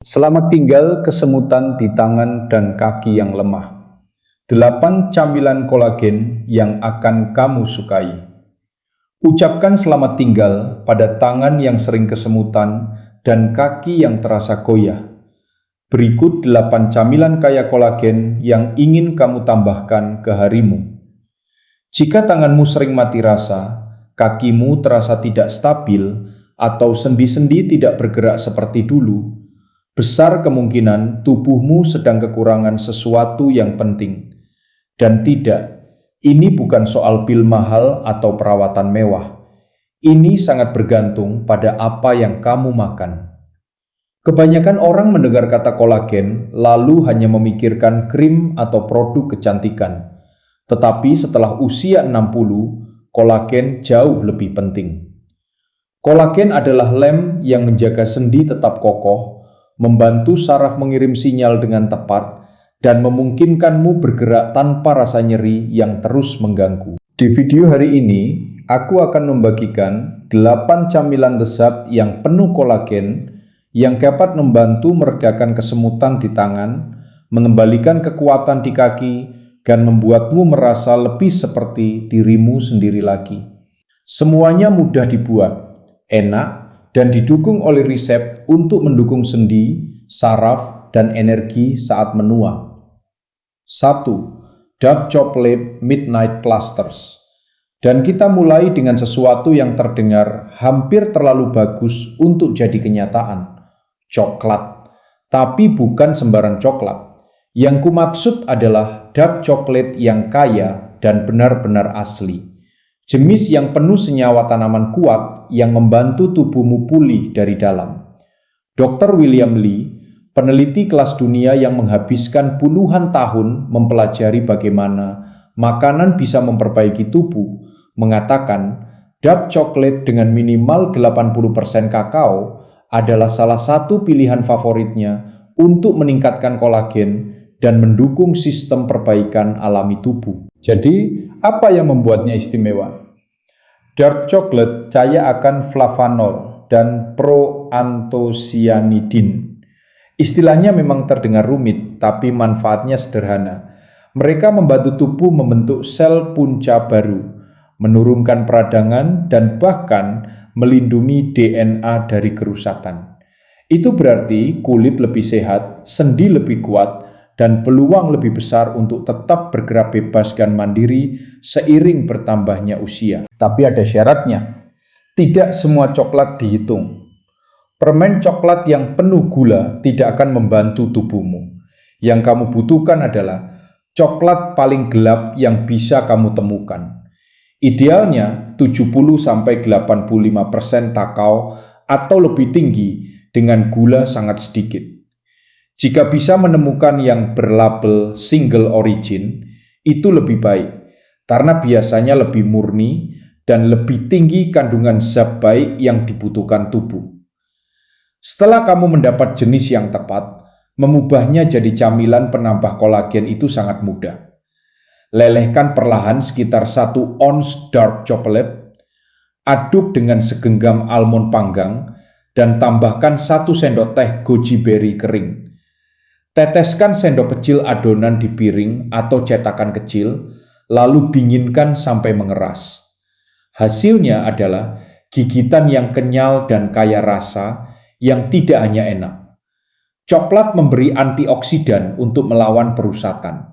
Selamat tinggal kesemutan di tangan dan kaki yang lemah. 8 camilan kolagen yang akan kamu sukai. Ucapkan selamat tinggal pada tangan yang sering kesemutan dan kaki yang terasa goyah. Berikut 8 camilan kaya kolagen yang ingin kamu tambahkan ke harimu. Jika tanganmu sering mati rasa, kakimu terasa tidak stabil, atau sendi-sendi tidak bergerak seperti dulu, besar kemungkinan tubuhmu sedang kekurangan sesuatu yang penting. Dan tidak, ini bukan soal pil mahal atau perawatan mewah. Ini sangat bergantung pada apa yang kamu makan. Kebanyakan orang mendengar kata kolagen lalu hanya memikirkan krim atau produk kecantikan. Tetapi setelah usia 60, kolagen jauh lebih penting. Kolagen adalah lem yang menjaga sendi tetap kokoh, membantu saraf mengirim sinyal dengan tepat, dan memungkinkanmu bergerak tanpa rasa nyeri yang terus mengganggu. Di video hari ini, aku akan membagikan 8 camilan lezat yang penuh kolagen yang dapat membantu meredakan kesemutan di tangan, mengembalikan kekuatan di kaki, dan membuatmu merasa lebih seperti dirimu sendiri lagi. Semuanya mudah dibuat, enak, dan didukung oleh resep untuk mendukung sendi, saraf, dan energi saat menua. 1. Dark Chocolate Midnight Clusters. Dan kita mulai dengan sesuatu yang terdengar hampir terlalu bagus untuk jadi kenyataan. Coklat. Tapi bukan sembarang coklat. Yang kumaksud adalah dark chocolate yang kaya dan benar-benar asli. Jenis yang penuh senyawa tanaman kuat yang membantu tubuhmu pulih dari dalam. Dr. William Li, peneliti kelas dunia yang menghabiskan puluhan tahun mempelajari bagaimana makanan bisa memperbaiki tubuh, mengatakan dark chocolate dengan minimal 80% kakao adalah salah satu pilihan favoritnya untuk meningkatkan kolagen dan mendukung sistem perbaikan alami tubuh. Jadi, apa yang membuatnya istimewa? Dark chocolate kaya akan flavanol dan proantocyanidin. Istilahnya memang terdengar rumit, tapi manfaatnya sederhana. Mereka membantu tubuh membentuk sel punca baru, menurunkan peradangan, dan bahkan melindungi DNA dari kerusakan. Itu berarti kulit lebih sehat, sendi lebih kuat, dan peluang lebih besar untuk tetap bergerak bebas dan mandiri seiring bertambahnya usia. Tapi ada syaratnya. Tidak semua coklat dihitung. Permen coklat yang penuh gula tidak akan membantu tubuhmu. Yang kamu butuhkan adalah coklat paling gelap yang bisa kamu temukan. Idealnya 70-85% kakao atau lebih tinggi dengan gula sangat sedikit. Jika bisa menemukan yang berlabel single origin, itu lebih baik karena biasanya lebih murni dan lebih tinggi kandungan zat baik yang dibutuhkan tubuh. Setelah kamu mendapat jenis yang tepat, mengubahnya jadi camilan penambah kolagen itu sangat mudah. Lelehkan perlahan sekitar 1 ons dark chocolate, aduk dengan segenggam almond panggang, dan tambahkan 1 sendok teh goji berry kering. Teteskan sendok kecil adonan di piring atau cetakan kecil, lalu dinginkan sampai mengeras. Hasilnya adalah gigitan yang kenyal dan kaya rasa yang tidak hanya enak. Coklat memberi antioksidan untuk melawan perusakan.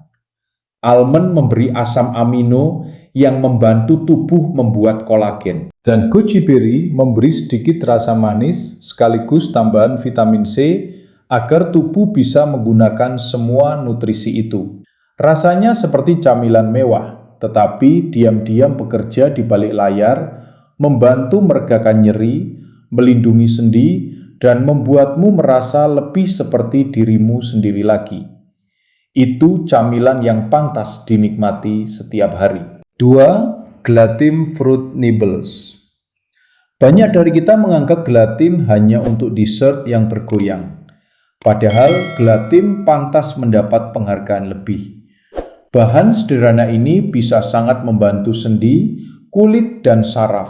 Almond memberi asam amino yang membantu tubuh membuat kolagen. Dan goji berry memberi sedikit rasa manis sekaligus tambahan vitamin C agar tubuh bisa menggunakan semua nutrisi itu. Rasanya seperti camilan mewah, tetapi diam-diam bekerja di balik layar, membantu meredakan nyeri, melindungi sendi, dan membuatmu merasa lebih seperti dirimu sendiri lagi. Itu camilan yang pantas dinikmati setiap hari. 2. Gelatin Fruit Nibbles. Banyak dari kita menganggap gelatin hanya untuk dessert yang bergoyang. Padahal gelatin pantas mendapat penghargaan lebih. Bahan sederhana ini bisa sangat membantu sendi, kulit, dan saraf,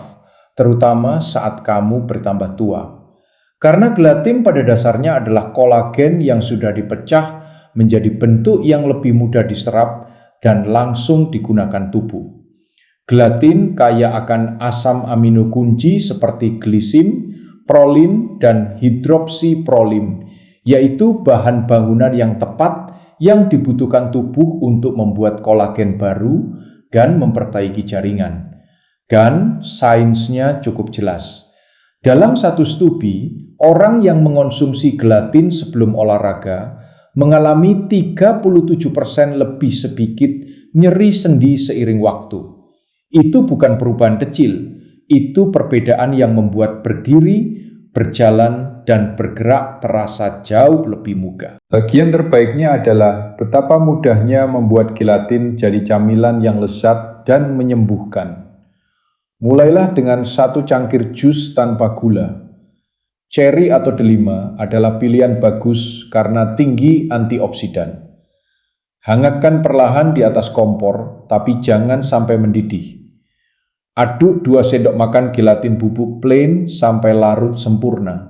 terutama saat kamu bertambah tua. Karena gelatin pada dasarnya adalah kolagen yang sudah dipecah menjadi bentuk yang lebih mudah diserap dan langsung digunakan tubuh. Gelatin kaya akan asam amino kunci seperti glisin, prolin, dan hidroksiprolin, yaitu bahan bangunan yang tepat yang dibutuhkan tubuh untuk membuat kolagen baru dan memperbaiki jaringan. Dan sainsnya cukup jelas. Dalam satu studi, orang yang mengonsumsi gelatin sebelum olahraga mengalami 37% lebih sedikit nyeri sendi seiring waktu. Itu bukan perubahan kecil, itu perbedaan yang membuat berdiri, berjalan, dan bergerak terasa jauh lebih mudah. Bagian terbaiknya adalah betapa mudahnya membuat gelatin jadi camilan yang lezat dan menyembuhkan. Mulailah dengan satu cangkir jus tanpa gula. Cherry atau delima adalah pilihan bagus karena tinggi antioksidan. Hangatkan perlahan di atas kompor, tapi jangan sampai mendidih. Aduk 2 sendok makan gelatin bubuk plain sampai larut sempurna.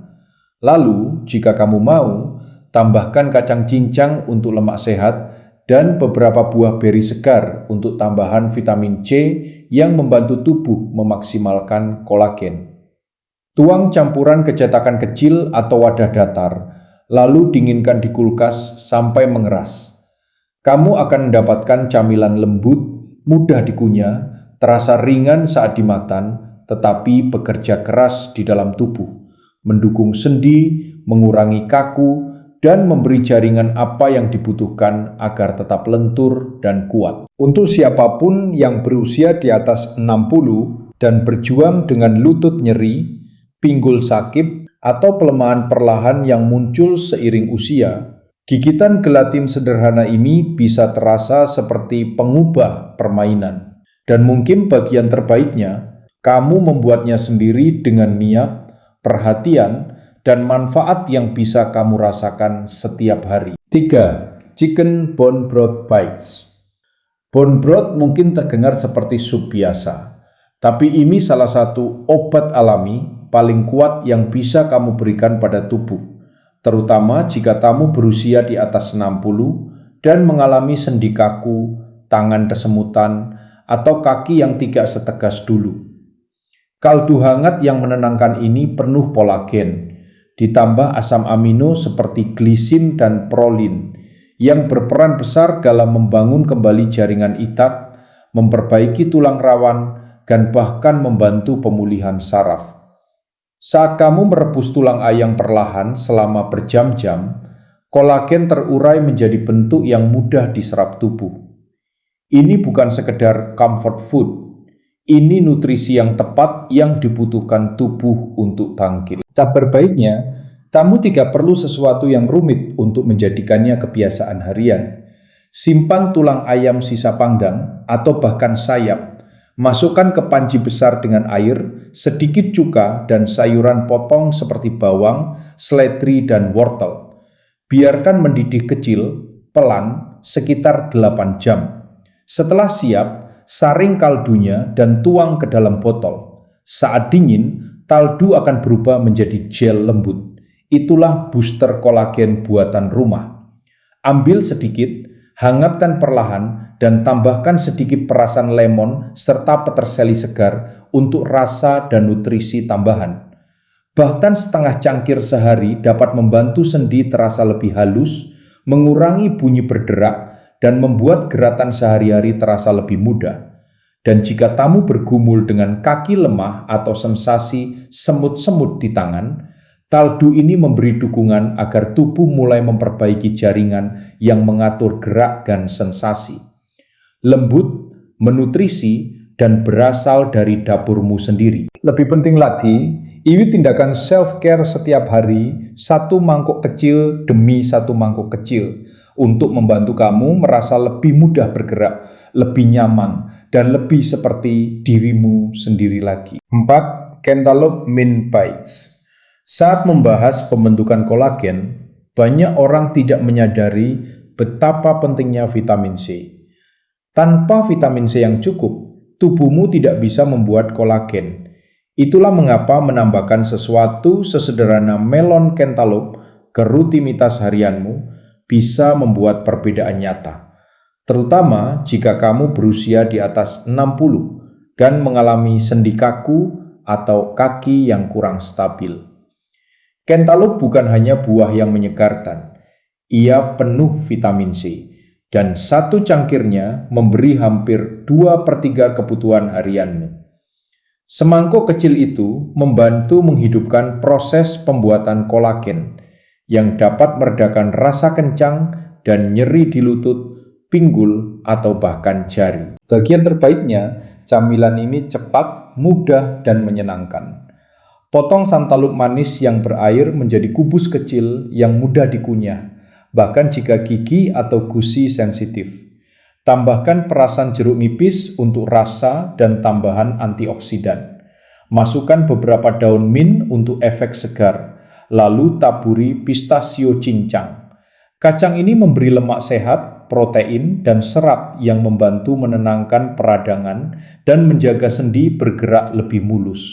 Lalu, jika kamu mau, tambahkan kacang cincang untuk lemak sehat dan beberapa buah beri segar untuk tambahan vitamin C yang membantu tubuh memaksimalkan kolagen. Tuang campuran ke cetakan kecil atau wadah datar, lalu dinginkan di kulkas sampai mengeras. Kamu akan mendapatkan camilan lembut, mudah dikunyah, terasa ringan saat dimakan, tetapi bekerja keras di dalam tubuh, mendukung sendi, mengurangi kaku, dan memberi jaringan apa yang dibutuhkan agar tetap lentur dan kuat. Untuk siapapun yang berusia di atas 60 dan berjuang dengan lutut nyeri, pinggul sakit, atau pelemahan perlahan yang muncul seiring usia, gigitan gelatin sederhana ini bisa terasa seperti pengubah permainan. Dan mungkin bagian terbaiknya, kamu membuatnya sendiri dengan niat, perhatian, dan manfaat yang bisa kamu rasakan setiap hari. 3. Chicken bone broth bites. Bone broth mungkin terdengar seperti sup biasa, tapi ini salah satu obat alami paling kuat yang bisa kamu berikan pada tubuh, terutama jika kamu berusia di atas 60 dan mengalami sendi kaku, tangan kesemutan, atau kaki yang tidak setegas dulu. Kaldu hangat yang menenangkan ini penuh kolagen, ditambah asam amino seperti glisin dan prolin yang berperan besar dalam membangun kembali jaringan ikat, memperbaiki tulang rawan, dan bahkan membantu pemulihan saraf. Saat kamu merebus tulang ayam perlahan selama berjam-jam, kolagen terurai menjadi bentuk yang mudah diserap tubuh. Ini bukan sekedar comfort food, ini nutrisi yang tepat yang dibutuhkan tubuh untuk bangkit. Kabar baiknya, kamu tidak perlu sesuatu yang rumit untuk menjadikannya kebiasaan harian. Simpan tulang ayam sisa panggang atau bahkan sayap, masukkan ke panci besar dengan air, sedikit cuka dan sayuran potong seperti bawang, seledri, dan wortel. Biarkan mendidih kecil, pelan, sekitar 8 jam. Setelah siap, saring kaldunya dan tuang ke dalam botol. Saat dingin, kaldu akan berubah menjadi gel lembut. Itulah booster kolagen buatan rumah. Ambil sedikit, hangatkan perlahan, dan tambahkan sedikit perasan lemon serta peterseli segar untuk rasa dan nutrisi tambahan. Bahkan setengah cangkir sehari dapat membantu sendi terasa lebih halus, mengurangi bunyi berderak, dan membuat gerakan sehari-hari terasa lebih mudah. Dan jika kamu bergumul dengan kaki lemah atau sensasi semut-semut di tangan, kaldu ini memberi dukungan agar tubuh mulai memperbaiki jaringan yang mengatur gerak dan sensasi. Lembut, menutrisi, dan berasal dari dapurmu sendiri. Lebih penting lagi, ini tindakan self-care setiap hari, satu mangkuk kecil demi satu mangkuk kecil, untuk membantu kamu merasa lebih mudah bergerak, lebih nyaman, dan lebih seperti dirimu sendiri lagi. 4. Cantaloupe Mint Bites. Saat membahas pembentukan kolagen, banyak orang tidak menyadari betapa pentingnya vitamin C. Tanpa vitamin C yang cukup, tubuhmu tidak bisa membuat kolagen. Itulah mengapa menambahkan sesuatu sesederhana melon cantaloupe ke rutinitas harianmu bisa membuat perbedaan nyata, terutama jika kamu berusia di atas 60 dan mengalami sendi kaku atau kaki yang kurang stabil. Cantaloupe bukan hanya buah yang menyegarkan, ia penuh vitamin C, dan satu cangkirnya memberi hampir 2/3 kebutuhan harianmu. Semangkuk kecil itu membantu menghidupkan proses pembuatan kolagen yang dapat meredakan rasa kencang dan nyeri di lutut, pinggul, atau bahkan jari. Bagian terbaiknya, camilan ini cepat, mudah, dan menyenangkan. Potong santaluk manis yang berair menjadi kubus kecil yang mudah dikunyah, bahkan jika gigi atau gusi sensitif. Tambahkan perasan jeruk nipis untuk rasa dan tambahan antioksidan. Masukkan beberapa daun mint untuk efek segar, lalu taburi pistasio cincang. Kacang ini memberi lemak sehat, protein, dan serat yang membantu menenangkan peradangan dan menjaga sendi bergerak lebih mulus.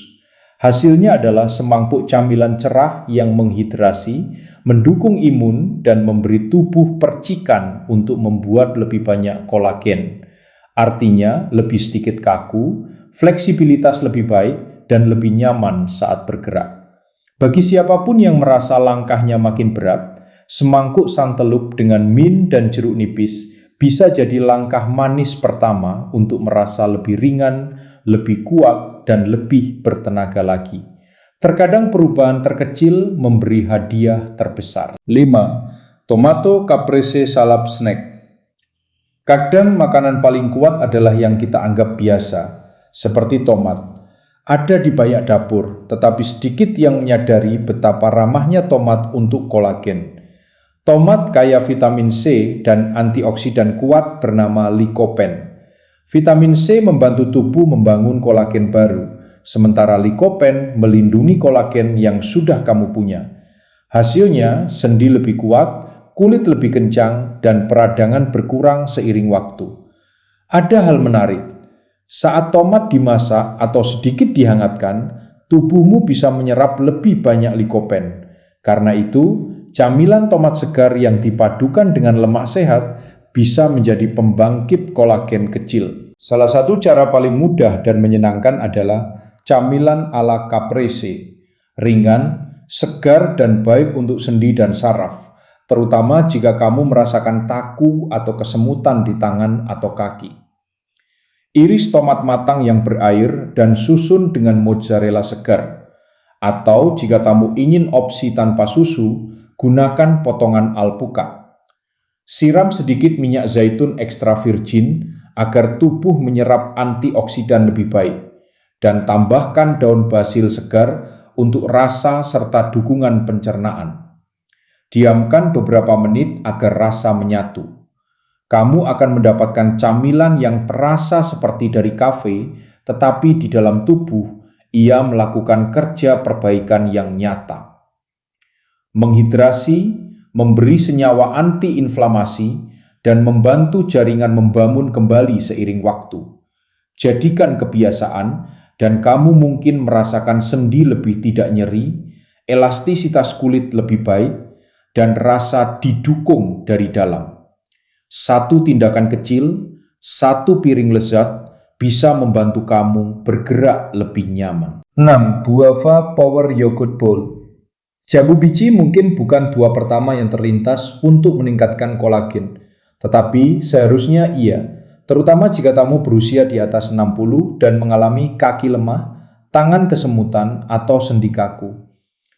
Hasilnya adalah semangkuk camilan cerah yang menghidrasi, mendukung imun, dan memberi tubuh percikan untuk membuat lebih banyak kolagen. Artinya, lebih sedikit kaku, fleksibilitas lebih baik, dan lebih nyaman saat bergerak. Bagi siapapun yang merasa langkahnya makin berat, semangkuk santaluk dengan mint dan jeruk nipis bisa jadi langkah manis pertama untuk merasa lebih ringan, lebih kuat, dan lebih bertenaga lagi. Terkadang perubahan terkecil memberi hadiah terbesar. 5. Tomato caprese salad snack. Kadang makanan paling kuat adalah yang kita anggap biasa, seperti tomat. Ada di banyak dapur, tetapi sedikit yang menyadari betapa ramahnya tomat untuk kolagen. Tomat kaya vitamin C dan antioksidan kuat bernama lycopene. Vitamin C membantu tubuh membangun kolagen baru, sementara lycopene melindungi kolagen yang sudah kamu punya. Hasilnya, sendi lebih kuat, kulit lebih kencang, dan peradangan berkurang seiring waktu. Ada hal menarik, saat tomat dimasak atau sedikit dihangatkan, tubuhmu bisa menyerap lebih banyak lycopene. Karena itu, camilan tomat segar yang dipadukan dengan lemak sehat bisa menjadi pembangkit kolagen kecil. Salah satu cara paling mudah dan menyenangkan adalah camilan ala caprese. Ringan, segar, dan baik untuk sendi dan saraf, terutama jika kamu merasakan kaku atau kesemutan di tangan atau kaki. Iris tomat matang yang berair dan susun dengan mozzarella segar. Atau jika kamu ingin opsi tanpa susu, gunakan potongan alpukat. Siram sedikit minyak zaitun ekstra virgin agar tubuh menyerap antioksidan lebih baik, dan tambahkan daun basil segar untuk rasa serta dukungan pencernaan. Diamkan beberapa menit agar rasa menyatu. Kamu akan mendapatkan camilan yang terasa seperti dari kafe, tetapi di dalam tubuh ia melakukan kerja perbaikan yang nyata. Menghidrasi, memberi senyawa antiinflamasi, dan membantu jaringan membangun kembali seiring waktu. Jadikan kebiasaan, dan kamu mungkin merasakan sendi lebih tidak nyeri, elastisitas kulit lebih baik, dan rasa didukung dari dalam. Satu tindakan kecil, satu piring lezat, bisa membantu kamu bergerak lebih nyaman. 6. Guava Power Yogurt Bowl. Jambu biji mungkin bukan buah pertama yang terlintas untuk meningkatkan kolagen, tetapi seharusnya iya, terutama jika kamu berusia di atas 60 dan mengalami kaki lemah, tangan kesemutan, atau sendi kaku.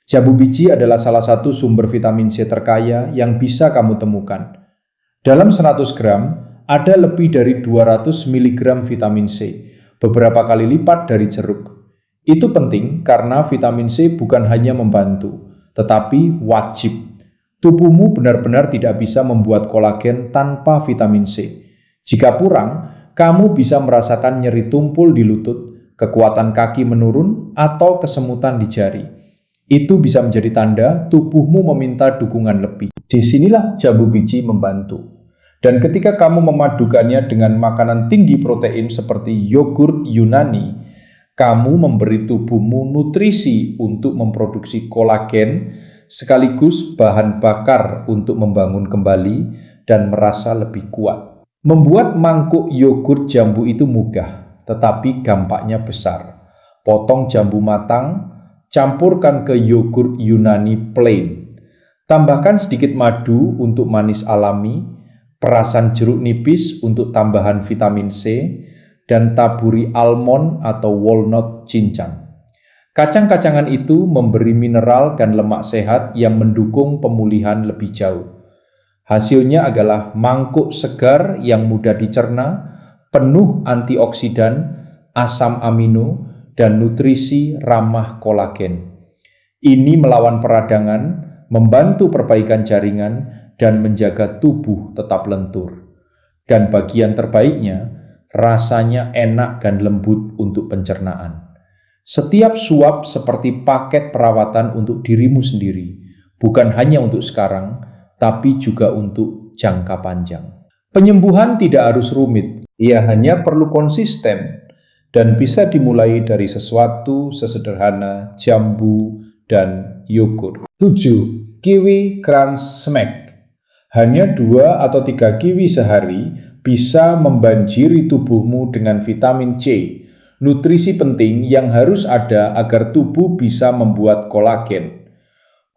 Jambu biji adalah salah satu sumber vitamin C terkaya yang bisa kamu temukan. Dalam 100 gram, ada lebih dari 200 mg vitamin C, beberapa kali lipat dari jeruk. Itu penting karena vitamin C bukan hanya membantu, tetapi wajib. Tubuhmu benar-benar tidak bisa membuat kolagen tanpa vitamin C. Jika kurang, kamu bisa merasakan nyeri tumpul di lutut, kekuatan kaki menurun, atau kesemutan di jari. Itu bisa menjadi tanda tubuhmu meminta dukungan lebih. Disinilah jambu biji membantu. Dan ketika kamu memadukannya dengan makanan tinggi protein seperti yogurt Yunani, Kamu memberi tubuhmu nutrisi untuk memproduksi kolagen, sekaligus bahan bakar untuk membangun kembali dan merasa lebih kuat. Membuat mangkuk yogurt jambu itu mudah, tetapi dampaknya besar. Potong jambu matang, campurkan ke yogurt Yunani plain. Tambahkan sedikit madu untuk manis alami, perasan jeruk nipis untuk tambahan vitamin C, dan taburi almond atau walnut cincang. Kacang-kacangan itu memberi mineral dan lemak sehat yang mendukung pemulihan lebih jauh. Hasilnya adalah mangkuk segar yang mudah dicerna, penuh antioksidan, asam amino, dan nutrisi ramah kolagen. Ini melawan peradangan, membantu perbaikan jaringan, dan menjaga tubuh tetap lentur. Dan bagian terbaiknya, rasanya enak dan lembut untuk pencernaan. Setiap suap seperti paket perawatan untuk dirimu sendiri, bukan hanya untuk sekarang, tapi juga untuk jangka panjang. Penyembuhan tidak harus rumit, ia hanya perlu konsisten dan bisa dimulai dari sesuatu sesederhana jambu dan yogurt. 7. Kiwi Crunch Smack. Hanya 2 atau 3 kiwi sehari bisa membanjiri tubuhmu dengan vitamin C, nutrisi penting yang harus ada agar tubuh bisa membuat kolagen.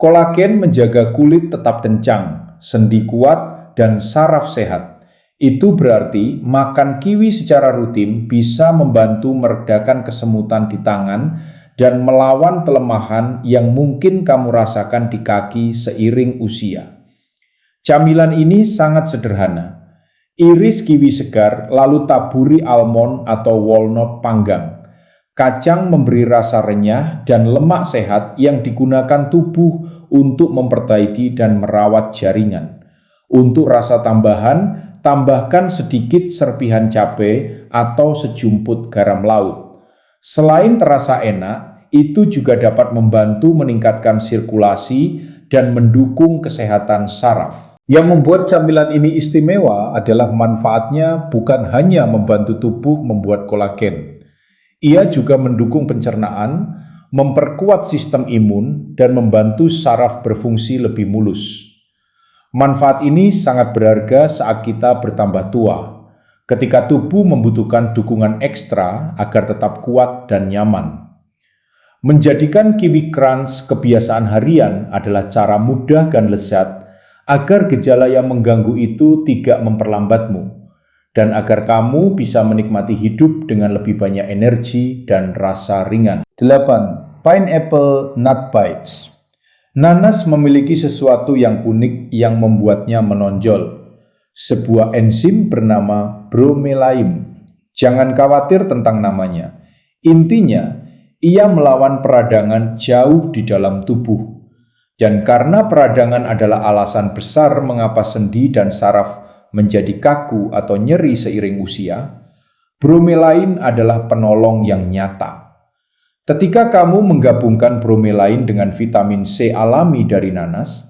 Kolagen menjaga kulit tetap kencang, sendi kuat, dan saraf sehat. Itu berarti makan kiwi secara rutin bisa membantu meredakan kesemutan di tangan dan melawan kelemahan yang mungkin kamu rasakan di kaki seiring usia. Camilan ini sangat sederhana. Iris kiwi segar, lalu taburi almond atau walnut panggang. Kacang memberi rasa renyah dan lemak sehat yang digunakan tubuh untuk memperbaiki dan merawat jaringan. Untuk rasa tambahan, tambahkan sedikit serpihan cabai atau sejumput garam laut. Selain terasa enak, itu juga dapat membantu meningkatkan sirkulasi dan mendukung kesehatan saraf. Yang membuat camilan ini istimewa adalah manfaatnya bukan hanya membantu tubuh membuat kolagen. Ia juga mendukung pencernaan, memperkuat sistem imun, dan membantu saraf berfungsi lebih mulus. Manfaat ini sangat berharga saat kita bertambah tua, ketika tubuh membutuhkan dukungan ekstra agar tetap kuat dan nyaman. Menjadikan kiwi crunch kebiasaan harian adalah cara mudah dan lezat agar gejala yang mengganggu itu tidak memperlambatmu, dan agar kamu bisa menikmati hidup dengan lebih banyak energi dan rasa ringan. 8. Pineapple Nut Bites. Nanas memiliki sesuatu yang unik yang membuatnya menonjol. Sebuah enzim bernama bromelain. Jangan khawatir tentang namanya. Intinya, ia melawan peradangan jauh di dalam tubuh. Dan karena peradangan adalah alasan besar mengapa sendi dan saraf menjadi kaku atau nyeri seiring usia, bromelain adalah penolong yang nyata. Ketika kamu menggabungkan bromelain dengan vitamin C alami dari nanas,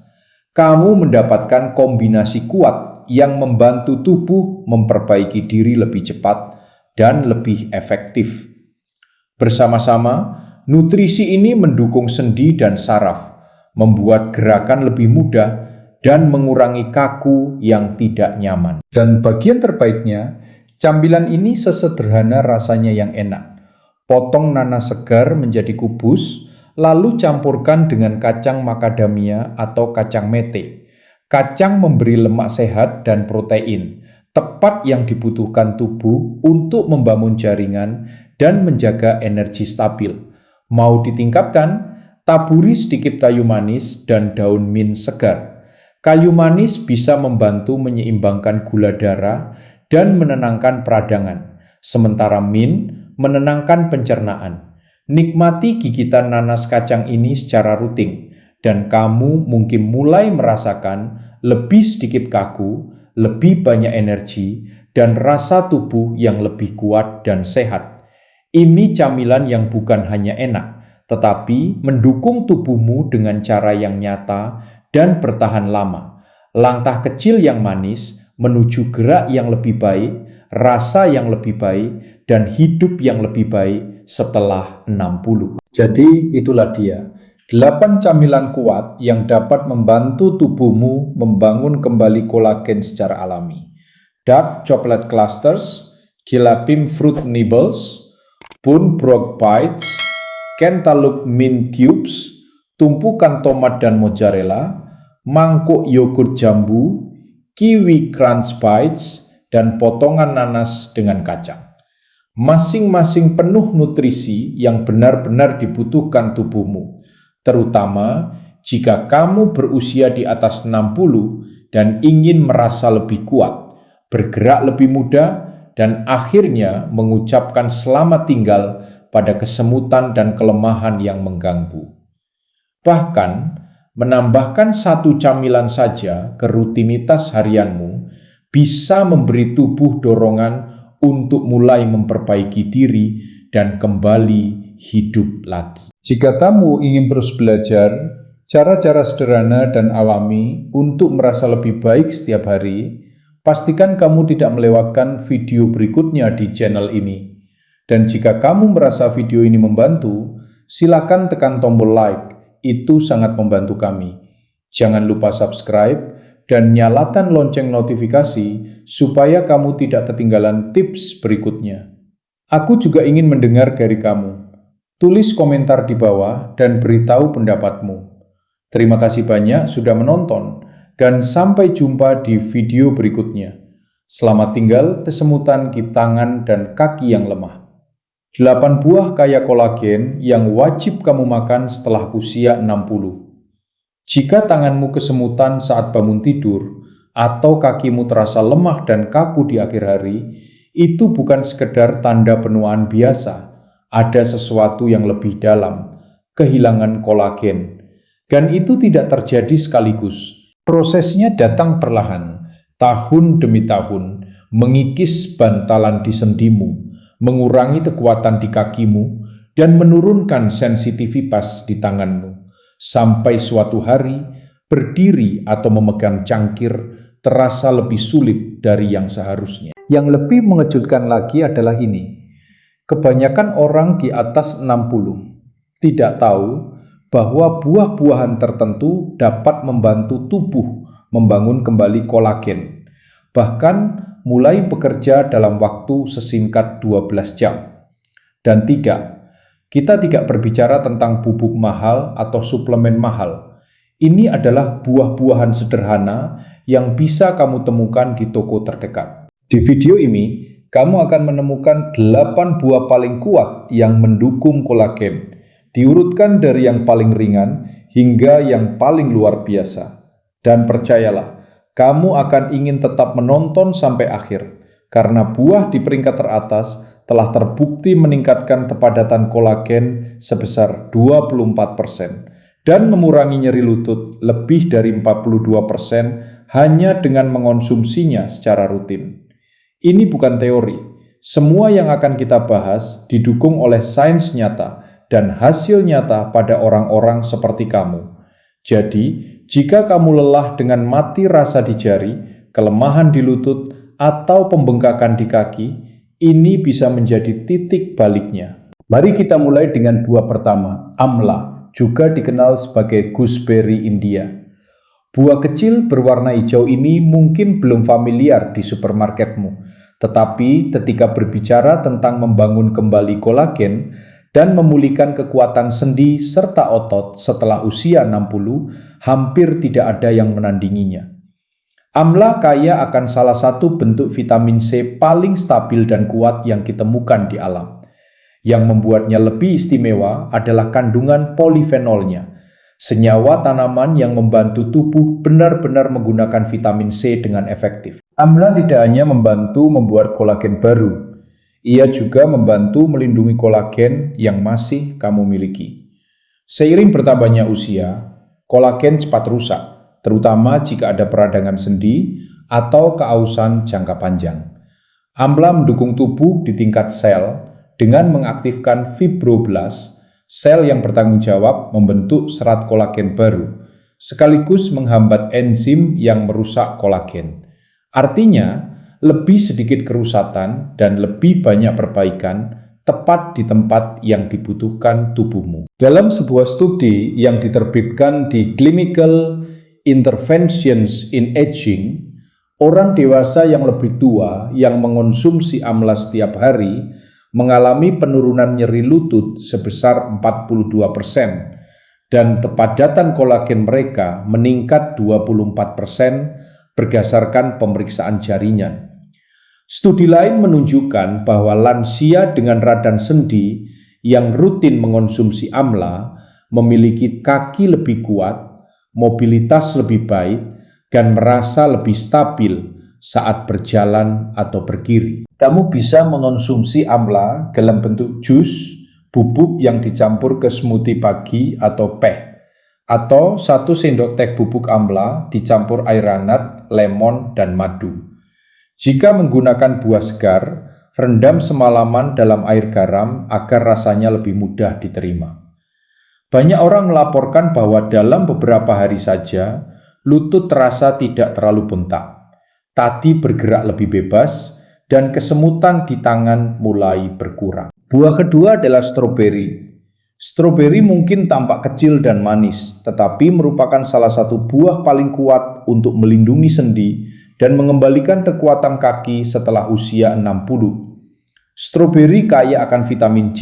kamu mendapatkan kombinasi kuat yang membantu tubuh memperbaiki diri lebih cepat dan lebih efektif. Bersama-sama, nutrisi ini mendukung sendi dan saraf, membuat gerakan lebih mudah dan mengurangi kaku yang tidak nyaman. Dan bagian terbaiknya, camilan ini sesederhana rasanya yang enak. Potong nanas segar menjadi kubus, lalu campurkan dengan kacang macadamia atau kacang mete. Kacang memberi lemak sehat dan protein, tepat yang dibutuhkan tubuh untuk membangun jaringan dan menjaga energi stabil. Mau ditingkatkan? Taburi sedikit kayu manis dan daun mint segar. Kayu manis bisa membantu menyeimbangkan gula darah dan menenangkan peradangan, sementara mint menenangkan pencernaan. Nikmati gigitan nanas kacang ini secara rutin, dan kamu mungkin mulai merasakan lebih sedikit kaku, lebih banyak energi, dan rasa tubuh yang lebih kuat dan sehat. Ini camilan yang bukan hanya enak, tetapi mendukung tubuhmu dengan cara yang nyata dan bertahan lama. Langkah kecil yang manis menuju gerak yang lebih baik, rasa yang lebih baik, dan hidup yang lebih baik setelah 60. Jadi itulah dia, 8 camilan kuat yang dapat membantu tubuhmu membangun kembali kolagen secara alami. Dark Chocolate Clusters, Gilapim Fruit Nibbles, Bone Broth Bites, Cantaloupe Mint Cubes, tumpukan tomat dan mozzarella, mangkuk yogurt jambu, kiwi crunch bites, dan potongan nanas dengan kacang. Masing-masing penuh nutrisi yang benar-benar dibutuhkan tubuhmu, terutama jika kamu berusia di atas 60 dan ingin merasa lebih kuat, bergerak lebih mudah, dan akhirnya mengucapkan selamat tinggal pada kesemutan dan kelemahan yang mengganggu. Bahkan, menambahkan 1 camilan saja ke rutinitas harianmu bisa memberi tubuh dorongan untuk mulai memperbaiki diri dan kembali hidup lagi. Jika kamu ingin terus belajar cara-cara sederhana dan alami untuk merasa lebih baik setiap hari, pastikan kamu tidak melewatkan video berikutnya di channel ini. Dan jika kamu merasa video ini membantu, silakan tekan tombol like, itu sangat membantu kami. Jangan lupa subscribe dan nyalakan lonceng notifikasi supaya kamu tidak ketinggalan tips berikutnya. Aku juga ingin mendengar dari kamu. Tulis komentar di bawah dan beritahu pendapatmu. Terima kasih banyak sudah menonton dan sampai jumpa di video berikutnya. Selamat tinggal kesemutan di tangan dan kaki yang lemah. 8 buah kaya kolagen yang wajib kamu makan setelah usia 60. Jika tanganmu kesemutan saat bangun tidur, atau kakimu terasa lemah dan kaku di akhir hari, itu bukan sekedar tanda penuaan biasa. Ada sesuatu yang lebih dalam, kehilangan kolagen. Dan itu tidak terjadi sekaligus. Prosesnya datang perlahan, tahun demi tahun, mengikis bantalan di sendimu, mengurangi kekuatan di kakimu, dan menurunkan sensitivitas di tanganmu. Sampai suatu hari, berdiri atau memegang cangkir terasa lebih sulit dari yang seharusnya. Yang lebih mengejutkan lagi adalah ini. Kebanyakan orang di atas 60 tidak tahu bahwa buah-buahan tertentu dapat membantu tubuh membangun kembali kolagen. Bahkan mulai bekerja dalam waktu sesingkat 12 jam. Dan kita tidak berbicara tentang bubuk mahal atau suplemen mahal. Ini adalah buah-buahan sederhana yang bisa kamu temukan di toko terdekat. Di video ini, kamu akan menemukan 8 buah paling kuat yang mendukung kolagen. Diurutkan dari yang paling ringan hingga yang paling luar biasa. Dan percayalah, kamu akan ingin tetap menonton sampai akhir, karena buah di peringkat teratas telah terbukti meningkatkan kepadatan kolagen sebesar 24% dan mengurangi nyeri lutut lebih dari 42% hanya dengan mengonsumsinya secara rutin. Ini bukan teori. Semua yang akan kita bahas didukung oleh sains nyata dan hasil nyata pada orang-orang seperti kamu. Jadi, jika kamu lelah dengan mati rasa di jari, kelemahan di lutut, atau pembengkakan di kaki, ini bisa menjadi titik baliknya. Mari kita mulai dengan buah pertama, amla, juga dikenal sebagai gooseberry India. Buah kecil berwarna hijau ini mungkin belum familiar di supermarketmu, tetapi ketika berbicara tentang membangun kembali kolagen dan memulihkan kekuatan sendi serta otot setelah usia 60, hampir tidak ada yang menandinginya. Amla kaya akan salah satu bentuk vitamin C paling stabil dan kuat yang ditemukan di alam. Yang membuatnya lebih istimewa adalah kandungan polifenolnya, senyawa tanaman yang membantu tubuh benar-benar menggunakan vitamin C dengan efektif. Amla tidak hanya membantu membuat kolagen baru, ia juga membantu melindungi kolagen yang masih kamu miliki. Seiring bertambahnya usia, kolagen cepat rusak, terutama jika ada peradangan sendi atau keausan jangka panjang. Amla mendukung tubuh di tingkat sel dengan mengaktifkan fibroblast, sel yang bertanggung jawab membentuk serat kolagen baru, sekaligus menghambat enzim yang merusak kolagen. Artinya, lebih sedikit kerusakan dan lebih banyak perbaikan tepat di tempat yang dibutuhkan tubuhmu. Dalam sebuah studi yang diterbitkan di Clinical Interventions in Aging, orang dewasa yang lebih tua yang mengonsumsi amla setiap hari mengalami penurunan nyeri lutut sebesar 42% dan kepadatan kolagen mereka meningkat 24% berdasarkan pemeriksaan jaringan. Studi lain menunjukkan bahwa lansia dengan radang sendi yang rutin mengonsumsi amla memiliki kaki lebih kuat, mobilitas lebih baik, dan merasa lebih stabil saat berjalan atau berdiri. Kamu bisa mengonsumsi amla dalam bentuk jus, bubuk yang dicampur ke smoothie pagi atau teh, atau 1 sendok teh bubuk amla dicampur air hangat, lemon, dan madu. Jika menggunakan buah segar, rendam semalaman dalam air garam agar rasanya lebih mudah diterima. Banyak orang melaporkan bahwa dalam beberapa hari saja, lutut terasa tidak terlalu bengkak, tadi bergerak lebih bebas, dan kesemutan di tangan mulai berkurang. Buah kedua adalah stroberi. Stroberi mungkin tampak kecil dan manis, tetapi merupakan salah satu buah paling kuat untuk melindungi sendi dan mengembalikan kekuatan kaki setelah usia 60. Stroberi kaya akan vitamin C,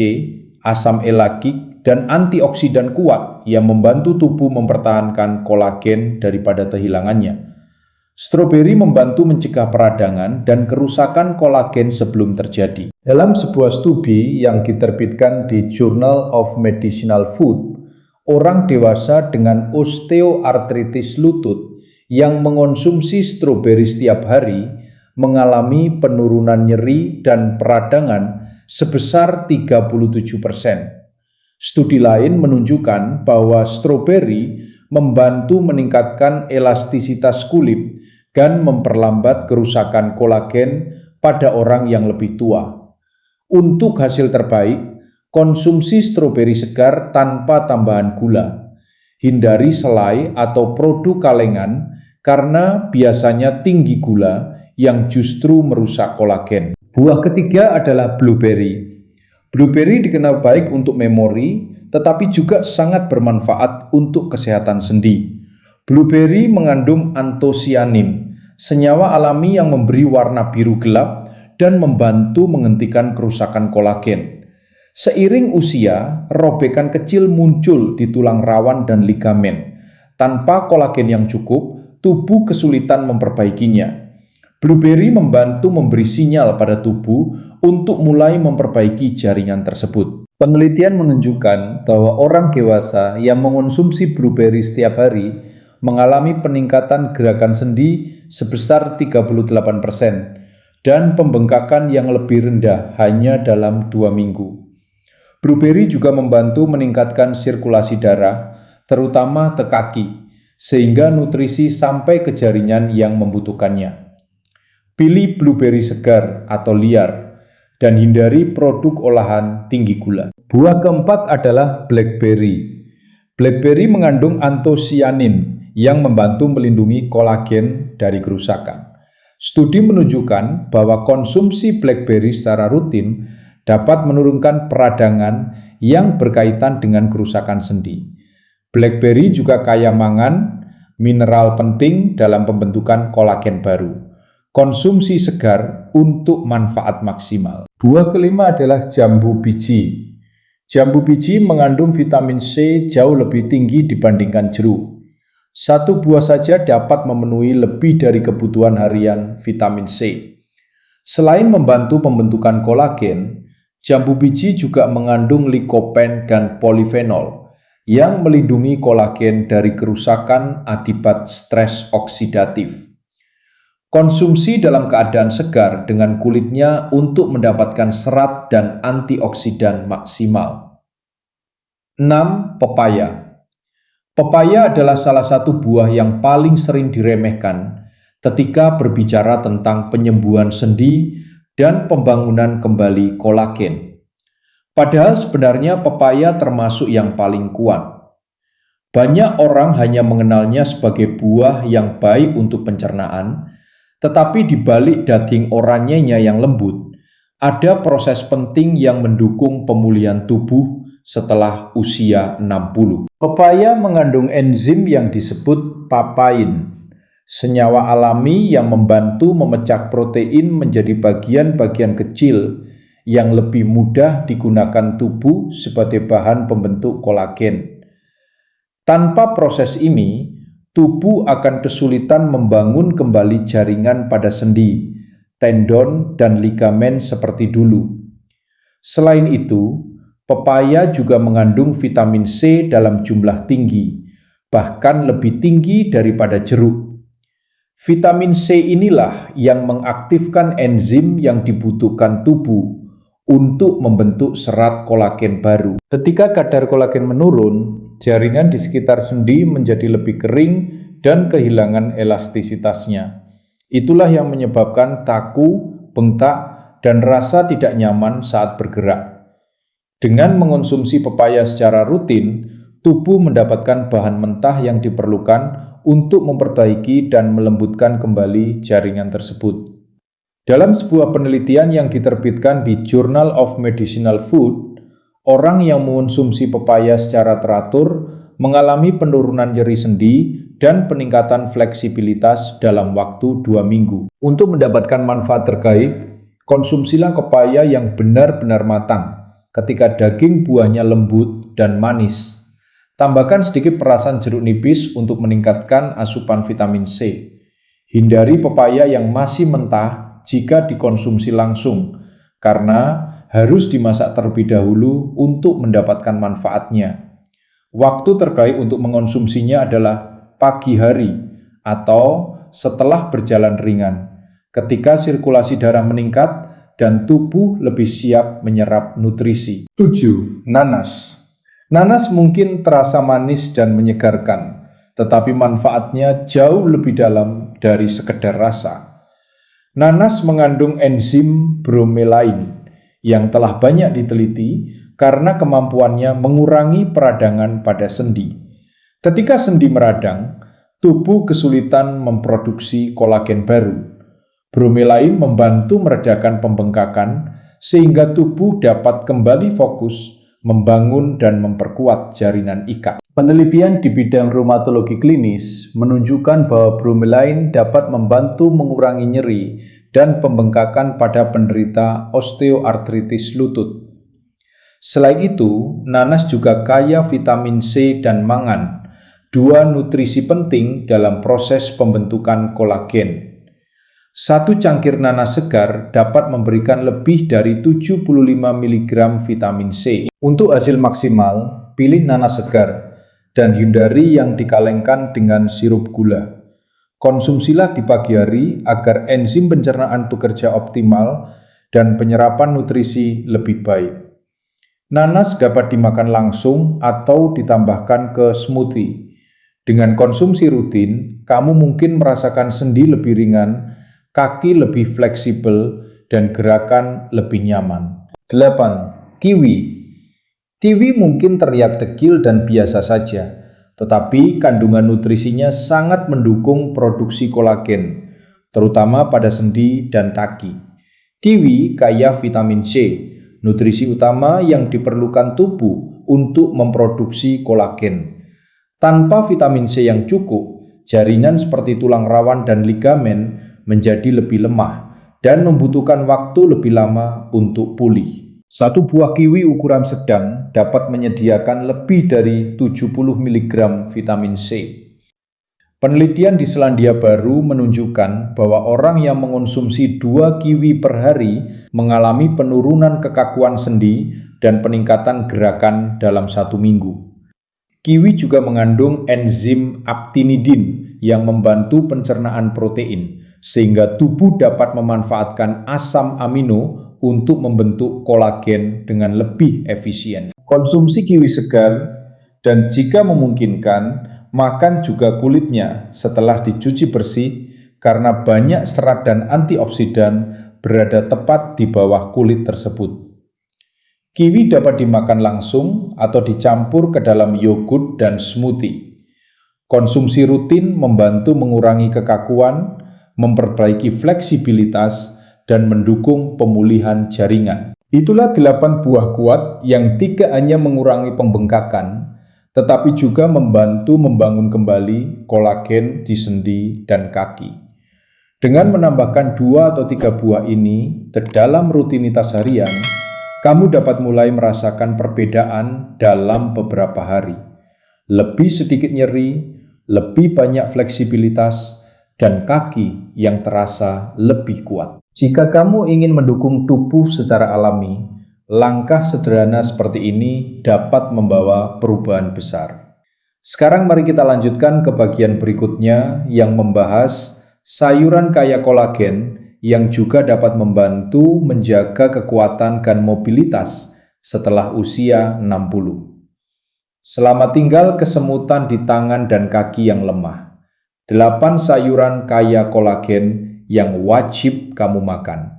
asam elagik, dan antioksidan kuat yang membantu tubuh mempertahankan kolagen daripada kehilangannya. Stroberi membantu mencegah peradangan dan kerusakan kolagen sebelum terjadi. Dalam sebuah studi yang diterbitkan di Journal of Medicinal Food, orang dewasa dengan osteoartritis lutut yang mengonsumsi stroberi setiap hari mengalami penurunan nyeri dan peradangan sebesar 37%. Studi lain menunjukkan bahwa stroberi membantu meningkatkan elastisitas kulit dan memperlambat kerusakan kolagen pada orang yang lebih tua. Untuk hasil terbaik, konsumsi stroberi segar tanpa tambahan gula. Hindari selai atau produk kalengan karena biasanya tinggi gula yang justru merusak kolagen. Buah ketiga adalah blueberry. Blueberry dikenal baik untuk memori, tetapi juga sangat bermanfaat untuk kesehatan sendi. Blueberry mengandung antosianin, senyawa alami yang memberi warna biru gelap dan membantu menghentikan kerusakan kolagen. Seiring usia, robekan kecil muncul di tulang rawan dan ligamen. Tanpa kolagen yang cukup, tubuh kesulitan memperbaikinya. Blueberry membantu memberi sinyal pada tubuh untuk mulai memperbaiki jaringan tersebut. Penelitian menunjukkan bahwa orang dewasa yang mengonsumsi blueberry setiap hari mengalami peningkatan gerakan sendi sebesar 38% dan pembengkakan yang lebih rendah hanya dalam 2 minggu. Blueberry juga membantu meningkatkan sirkulasi darah, terutama ke kaki, sehingga nutrisi sampai ke jaringan yang membutuhkannya. Pilih blueberry segar atau liar, dan hindari produk olahan tinggi gula. Buah keempat adalah blackberry. Blackberry mengandung antosianin yang membantu melindungi kolagen dari kerusakan. Studi menunjukkan bahwa konsumsi blackberry secara rutin dapat menurunkan peradangan yang berkaitan dengan kerusakan sendi. Blackberry juga kaya mangan, mineral penting dalam pembentukan kolagen baru. Konsumsi segar untuk manfaat maksimal. Buah kelima adalah jambu biji. Jambu biji mengandung vitamin C jauh lebih tinggi dibandingkan jeruk. Satu buah saja dapat memenuhi lebih dari kebutuhan harian vitamin C. Selain membantu pembentukan kolagen, jambu biji juga mengandung likopen dan polifenol yang melindungi kolagen dari kerusakan akibat stres oksidatif. Konsumsi dalam keadaan segar dengan kulitnya untuk mendapatkan serat dan antioksidan maksimal. 6. Pepaya. Pepaya adalah salah satu buah yang paling sering diremehkan ketika berbicara tentang penyembuhan sendi dan pembangunan kembali kolagen. Padahal sebenarnya pepaya termasuk yang paling kuat. Banyak orang hanya mengenalnya sebagai buah yang baik untuk pencernaan, tetapi di balik daging oranyenya yang lembut, Ada proses penting yang mendukung pemulihan tubuh setelah usia 60. Pepaya mengandung enzim yang disebut papain, senyawa alami yang membantu memecah protein menjadi bagian-bagian kecil yang lebih mudah digunakan tubuh sebagai bahan pembentuk kolagen. Tanpa proses ini, tubuh akan kesulitan membangun kembali jaringan pada sendi, tendon, dan ligamen seperti dulu. Selain itu, pepaya juga mengandung vitamin C dalam jumlah tinggi, bahkan lebih tinggi daripada jeruk. Vitamin C inilah yang mengaktifkan enzim yang dibutuhkan tubuh untuk membentuk serat kolagen baru. Ketika kadar kolagen menurun, jaringan di sekitar sendi menjadi lebih kering dan kehilangan elastisitasnya. Itulah yang menyebabkan kaku, bengkak, dan rasa tidak nyaman saat bergerak. Dengan mengonsumsi pepaya secara rutin, tubuh mendapatkan bahan mentah yang diperlukan untuk memperbaiki dan melembutkan kembali jaringan tersebut. Dalam sebuah penelitian yang diterbitkan di Journal of Medicinal Food, orang yang mengonsumsi pepaya secara teratur mengalami penurunan nyeri sendi dan peningkatan fleksibilitas dalam waktu 2 minggu. Untuk mendapatkan manfaat terkait, konsumsilah pepaya yang benar-benar matang ketika daging buahnya lembut dan manis. Tambahkan sedikit perasan jeruk nipis untuk meningkatkan asupan vitamin C. Hindari pepaya yang masih mentah jika dikonsumsi langsung, karena harus dimasak terlebih dahulu untuk mendapatkan manfaatnya. Waktu terbaik untuk mengonsumsinya adalah pagi hari atau setelah berjalan ringan, ketika sirkulasi darah meningkat dan tubuh lebih siap menyerap nutrisi. 7. Nanas. Nanas mungkin terasa manis dan menyegarkan, tetapi manfaatnya jauh lebih dalam dari sekedar rasa. Nanas mengandung enzim bromelain yang telah banyak diteliti karena kemampuannya mengurangi peradangan pada sendi. Ketika sendi meradang, tubuh kesulitan memproduksi kolagen baru. Bromelain membantu meredakan pembengkakan sehingga tubuh dapat kembali fokus membangun dan memperkuat jaringan ikat. Penelitian di bidang rheumatologi klinis menunjukkan bahwa bromelain dapat membantu mengurangi nyeri dan pembengkakan pada penderita osteoartritis lutut. Selain itu, nanas juga kaya vitamin C dan mangan, dua nutrisi penting dalam proses pembentukan kolagen. Satu cangkir nanas segar dapat memberikan lebih dari 75 mg vitamin C. Untuk hasil maksimal, pilih nanas segar dan hindari yang dikalengkan dengan sirup gula. Konsumsilah di pagi hari agar enzim pencernaan bekerja optimal dan penyerapan nutrisi lebih baik. Nanas dapat dimakan langsung atau ditambahkan ke smoothie. Dengan konsumsi rutin, kamu mungkin merasakan sendi lebih ringan, kaki lebih fleksibel, dan gerakan lebih nyaman. 8. Kiwi. Kiwi mungkin terlihat kecil dan biasa saja, tetapi kandungan nutrisinya sangat mendukung produksi kolagen, terutama pada sendi dan kaki. Kiwi kaya vitamin C, nutrisi utama yang diperlukan tubuh untuk memproduksi kolagen. Tanpa vitamin C yang cukup, jaringan seperti tulang rawan dan ligamen menjadi lebih lemah dan membutuhkan waktu lebih lama untuk pulih. Satu buah kiwi ukuran sedang dapat menyediakan lebih dari 70 mg vitamin C. Penelitian di Selandia Baru menunjukkan bahwa orang yang mengonsumsi 2 kiwi per hari mengalami penurunan kekakuan sendi dan peningkatan gerakan dalam 1 minggu. Kiwi juga mengandung enzim actinidin yang membantu pencernaan protein, sehingga tubuh dapat memanfaatkan asam amino untuk membentuk kolagen dengan lebih efisien. Konsumsi kiwi segar dan jika memungkinkan, makan juga kulitnya setelah dicuci bersih karena banyak serat dan antioksidan berada tepat di bawah kulit tersebut. Kiwi dapat dimakan langsung atau dicampur ke dalam yogurt dan smoothie. Konsumsi rutin membantu mengurangi kekakuan, memperbaiki fleksibilitas, dan mendukung pemulihan jaringan. Itulah 8 buah kuat yang tidak hanya mengurangi pembengkakan, tetapi juga membantu membangun kembali kolagen di sendi dan kaki. Dengan menambahkan 2 atau 3 buah ini ke dalam rutinitas harian, kamu dapat mulai merasakan perbedaan dalam beberapa hari. Lebih sedikit nyeri, lebih banyak fleksibilitas, dan kaki yang terasa lebih kuat. Jika kamu ingin mendukung tubuh secara alami, langkah sederhana seperti ini dapat membawa perubahan besar. Sekarang mari kita lanjutkan ke bagian berikutnya yang membahas sayuran kaya kolagen yang juga dapat membantu menjaga kekuatan dan mobilitas setelah usia 60. Selamat tinggal kesemutan di tangan dan kaki yang lemah. 8 sayuran kaya kolagen yang wajib kamu makan.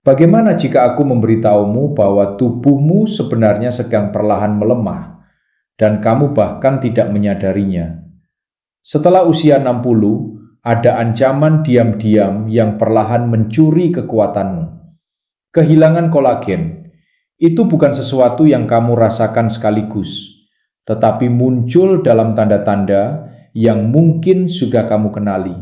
Bagaimana jika aku memberitahumu bahwa tubuhmu sebenarnya sedang perlahan melemah dan kamu bahkan tidak menyadarinya? Setelah usia 60, ada ancaman diam-diam yang perlahan mencuri kekuatanmu. Kehilangan kolagen itu bukan sesuatu yang kamu rasakan sekaligus, tetapi muncul dalam tanda-tanda yang mungkin sudah kamu kenali.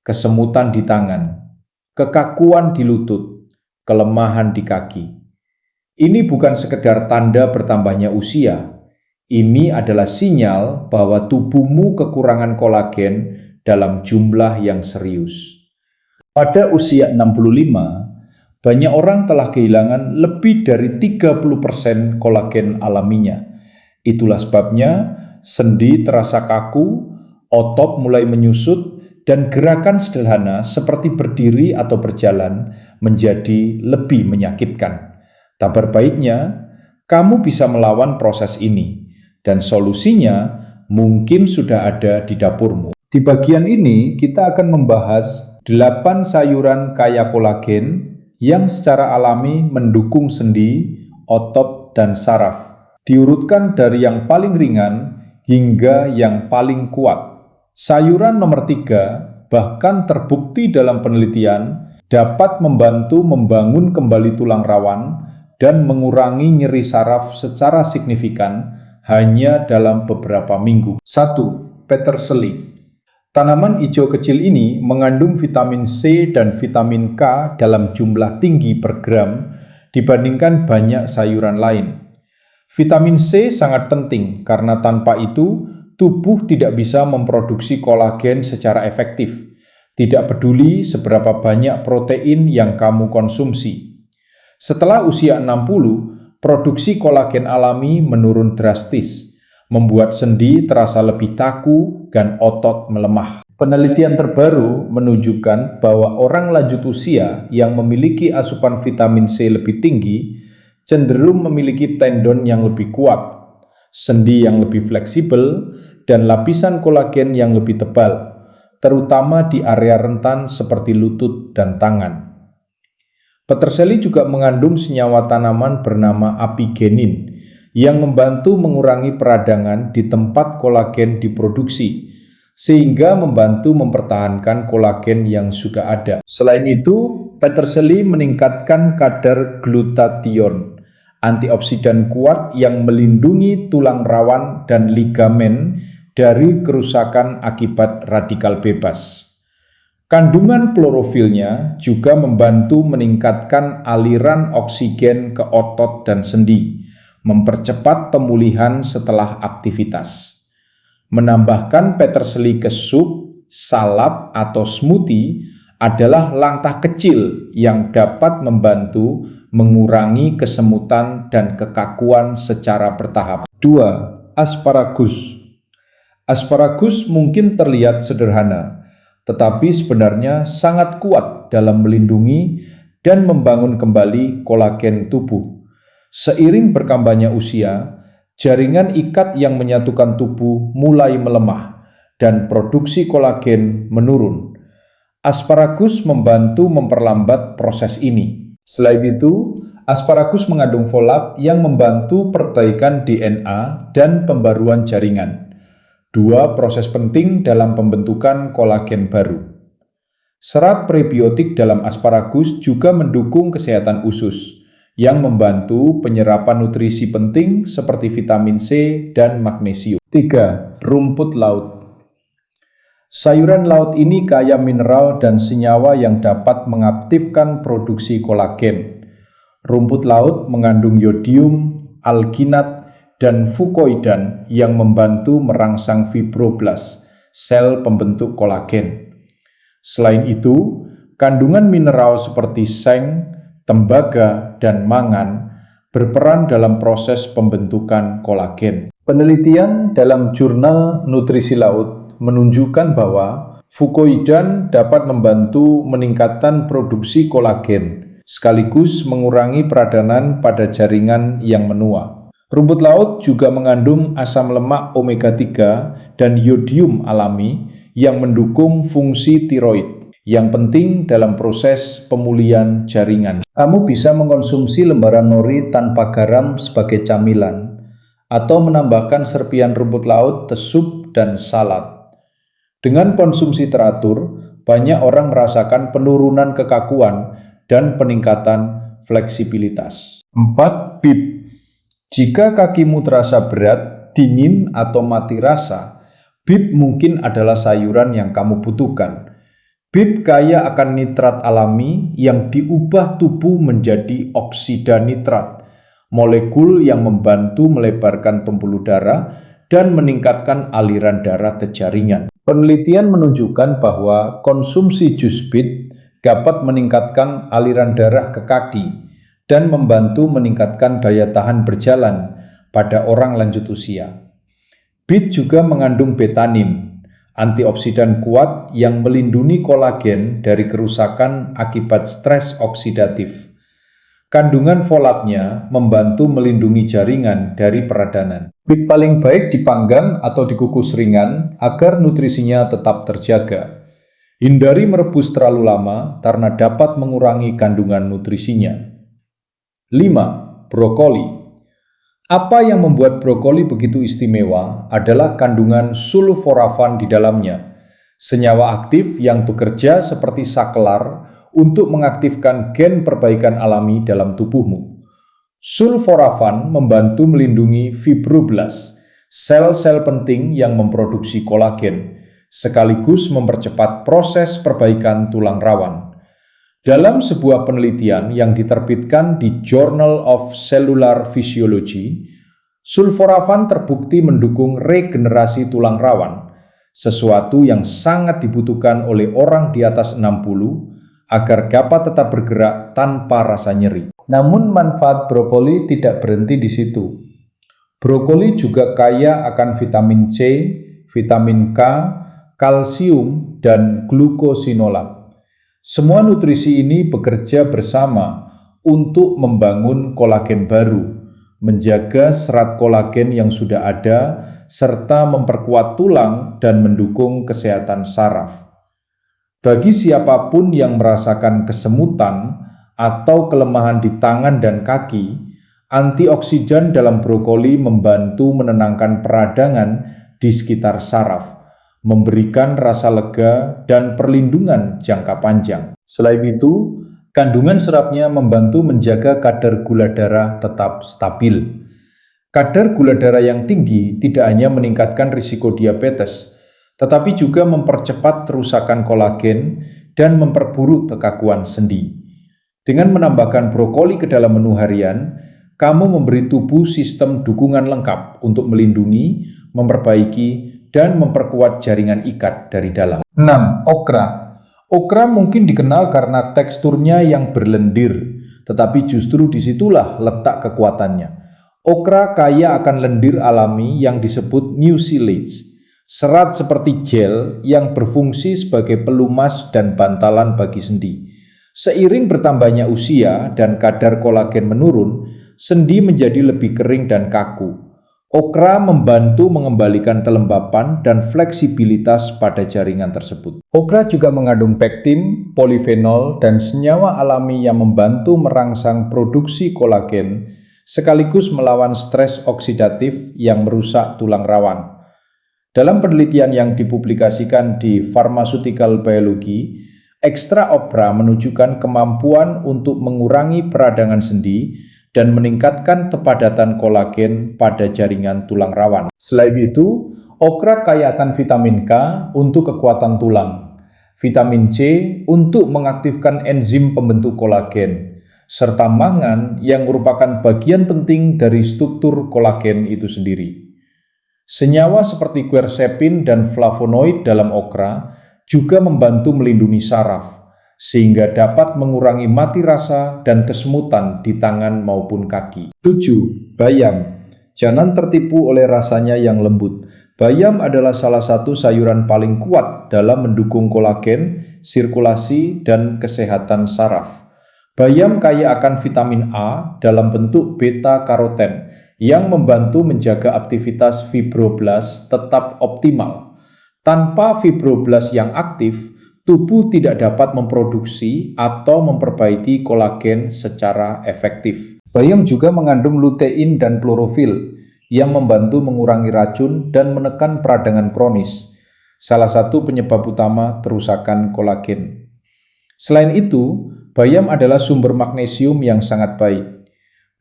Kesemutan di tangan, kekakuan di lutut, kelemahan di kaki. Ini bukan sekedar tanda bertambahnya usia. Ini adalah sinyal bahwa tubuhmu kekurangan kolagen dalam jumlah yang serius. Pada usia 65, banyak orang telah kehilangan lebih dari 30% kolagen alaminya. Itulah sebabnya sendi terasa kaku, otot mulai menyusut, dan gerakan sederhana seperti berdiri atau berjalan menjadi lebih menyakitkan. Kabar baiknya, kamu bisa melawan proses ini, dan solusinya mungkin sudah ada di dapurmu. Di bagian ini, kita akan membahas 8 sayuran kaya kolagen yang secara alami mendukung sendi, otot, dan saraf. Diurutkan dari yang paling ringan hingga yang paling kuat. Sayuran nomor 3 bahkan terbukti dalam penelitian dapat membantu membangun kembali tulang rawan dan mengurangi nyeri saraf secara signifikan hanya dalam beberapa minggu. 1. Peterseli. Tanaman hijau kecil ini mengandung vitamin C dan vitamin K dalam jumlah tinggi per gram dibandingkan banyak sayuran lain. Vitamin C sangat penting karena tanpa itu tubuh tidak bisa memproduksi kolagen secara efektif, tidak peduli seberapa banyak protein yang kamu konsumsi. Setelah usia 60, produksi kolagen alami menurun drastis, membuat sendi terasa lebih kaku dan otot melemah. Penelitian terbaru menunjukkan bahwa orang lanjut usia yang memiliki asupan vitamin C lebih tinggi cenderung memiliki tendon yang lebih kuat, sendi yang lebih fleksibel, dan lapisan kolagen yang lebih tebal, terutama di area rentan seperti lutut dan tangan. Peterseli juga mengandung senyawa tanaman bernama apigenin yang membantu mengurangi peradangan di tempat kolagen diproduksi, sehingga membantu mempertahankan kolagen yang sudah ada. Selain itu, peterseli meningkatkan kadar glutathione, antioksidan kuat yang melindungi tulang rawan dan ligamen dari kerusakan akibat radikal bebas. Kandungan klorofilnya juga membantu meningkatkan aliran oksigen ke otot dan sendi, mempercepat pemulihan setelah aktivitas. Menambahkan peterseli ke sup, salad, atau smoothie adalah langkah kecil yang dapat membantu mengurangi kesemutan dan kekakuan secara bertahap. 2. Asparagus. Asparagus mungkin terlihat sederhana, tetapi sebenarnya sangat kuat dalam melindungi dan membangun kembali kolagen tubuh. Seiring bertambahnya usia, jaringan ikat yang menyatukan tubuh mulai melemah dan produksi kolagen menurun. Asparagus membantu memperlambat proses ini. Selain itu, asparagus mengandung folat yang membantu perbaikan DNA dan pembaruan jaringan. 2 proses penting dalam pembentukan kolagen baru. Serat prebiotik dalam asparagus juga mendukung kesehatan usus, yang membantu penyerapan nutrisi penting seperti vitamin C dan magnesium. 3. Rumput laut. Sayuran laut ini kaya mineral dan senyawa yang dapat mengaktifkan produksi kolagen. Rumput laut mengandung yodium, alginat, dan fukoidan yang membantu merangsang fibroblast, sel pembentuk kolagen. Selain itu, kandungan mineral seperti seng, tembaga, dan mangan berperan dalam proses pembentukan kolagen. Penelitian dalam jurnal nutrisi laut menunjukkan bahwa fukoidan dapat membantu meningkatkan produksi kolagen, sekaligus mengurangi peradangan pada jaringan yang menua. Rumput laut juga mengandung asam lemak omega 3 dan yodium alami yang mendukung fungsi tiroid, yang penting dalam proses pemulihan jaringan. Kamu bisa mengkonsumsi lembaran nori tanpa garam sebagai camilan, atau menambahkan serpihan rumput laut ke sup dan salad. Dengan konsumsi teratur, banyak orang merasakan penurunan kekakuan dan peningkatan fleksibilitas. 4. BIP. Jika kakimu terasa berat, dingin, atau mati rasa, BIP mungkin adalah sayuran yang kamu butuhkan. BIP kaya akan nitrat alami yang diubah tubuh menjadi oksida nitrat, molekul yang membantu melebarkan pembuluh darah dan meningkatkan aliran darah ke jaringan. Penelitian menunjukkan bahwa konsumsi jus bit dapat meningkatkan aliran darah ke kaki dan membantu meningkatkan daya tahan berjalan pada orang lanjut usia. Bit juga mengandung betanin, antioksidan kuat yang melindungi kolagen dari kerusakan akibat stres oksidatif. Kandungan folatnya membantu melindungi jaringan dari peradangan. Bit paling baik dipanggang atau dikukus ringan agar nutrisinya tetap terjaga. Hindari merebus terlalu lama karena dapat mengurangi kandungan nutrisinya. 5. Brokoli. Apa yang membuat brokoli begitu istimewa adalah kandungan sulforafan di dalamnya, senyawa aktif yang bekerja seperti saklar untuk mengaktifkan gen perbaikan alami dalam tubuhmu. Sulforafan membantu melindungi fibroblast, sel-sel penting yang memproduksi kolagen, sekaligus mempercepat proses perbaikan tulang rawan. Dalam sebuah penelitian yang diterbitkan di Journal of Cellular Physiology, sulforafan terbukti mendukung regenerasi tulang rawan, sesuatu yang sangat dibutuhkan oleh orang di atas 60 agar dapat tetap bergerak tanpa rasa nyeri. Namun manfaat brokoli tidak berhenti di situ. Brokoli juga kaya akan vitamin C, vitamin K, kalsium, dan glukosinolat. Semua nutrisi ini bekerja bersama untuk membangun kolagen baru, menjaga serat kolagen yang sudah ada, serta memperkuat tulang dan mendukung kesehatan saraf. Bagi siapapun yang merasakan kesemutan atau kelemahan di tangan dan kaki, antioksidan dalam brokoli membantu menenangkan peradangan di sekitar saraf, memberikan rasa lega dan perlindungan jangka panjang. Selain itu, kandungan seratnya membantu menjaga kadar gula darah tetap stabil. Kadar gula darah yang tinggi tidak hanya meningkatkan risiko diabetes, tetapi juga mempercepat kerusakan kolagen dan memperburuk kekakuan sendi. Dengan menambahkan brokoli ke dalam menu harian, kamu memberi tubuh sistem dukungan lengkap untuk melindungi, memperbaiki, dan memperkuat jaringan ikat dari dalam. 6. Okra. Okra mungkin dikenal karena teksturnya yang berlendir, tetapi justru disitulah letak kekuatannya. Okra kaya akan lendir alami yang disebut mucilage, serat seperti gel yang berfungsi sebagai pelumas dan bantalan bagi sendi. Seiring bertambahnya usia dan kadar kolagen menurun, sendi menjadi lebih kering dan kaku. Okra membantu mengembalikan kelembapan dan fleksibilitas pada jaringan tersebut. Okra juga mengandung pektin, polifenol, dan senyawa alami yang membantu merangsang produksi kolagen, sekaligus melawan stres oksidatif yang merusak tulang rawan. Dalam penelitian yang dipublikasikan di Pharmaceutical Biology, Ekstra opera menunjukkan kemampuan untuk mengurangi peradangan sendi dan meningkatkan kepadatan kolagen pada jaringan tulang rawan. Selain itu, okra kaya akan vitamin K untuk kekuatan tulang, vitamin C untuk mengaktifkan enzim pembentuk kolagen, serta mangan yang merupakan bagian penting dari struktur kolagen itu sendiri. Senyawa seperti quercetin dan flavonoid dalam okra juga membantu melindungi saraf, sehingga dapat mengurangi mati rasa dan kesemutan di tangan maupun kaki. 7. Bayam. Jangan tertipu oleh rasanya yang lembut. Bayam adalah salah satu sayuran paling kuat dalam mendukung kolagen, sirkulasi, dan kesehatan saraf. Bayam kaya akan vitamin A dalam bentuk beta-karoten yang membantu menjaga aktivitas fibroblas tetap optimal. Tanpa fibroblas yang aktif, tubuh tidak dapat memproduksi atau memperbaiki kolagen secara efektif. Bayam juga mengandung lutein dan klorofil yang membantu mengurangi racun dan menekan peradangan kronis, salah satu penyebab utama kerusakan kolagen. Selain itu, bayam adalah sumber magnesium yang sangat baik.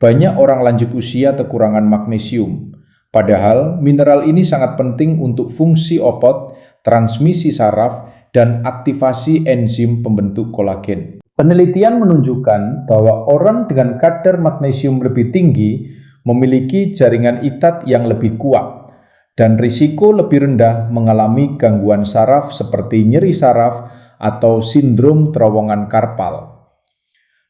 Banyak orang lanjut usia kekurangan magnesium, padahal mineral ini sangat penting untuk fungsi otot, transmisi saraf, dan aktivasi enzim pembentuk kolagen. Penelitian menunjukkan bahwa orang dengan kadar magnesium lebih tinggi memiliki jaringan ikat yang lebih kuat dan risiko lebih rendah mengalami gangguan saraf seperti nyeri saraf atau sindrom terowongan karpal.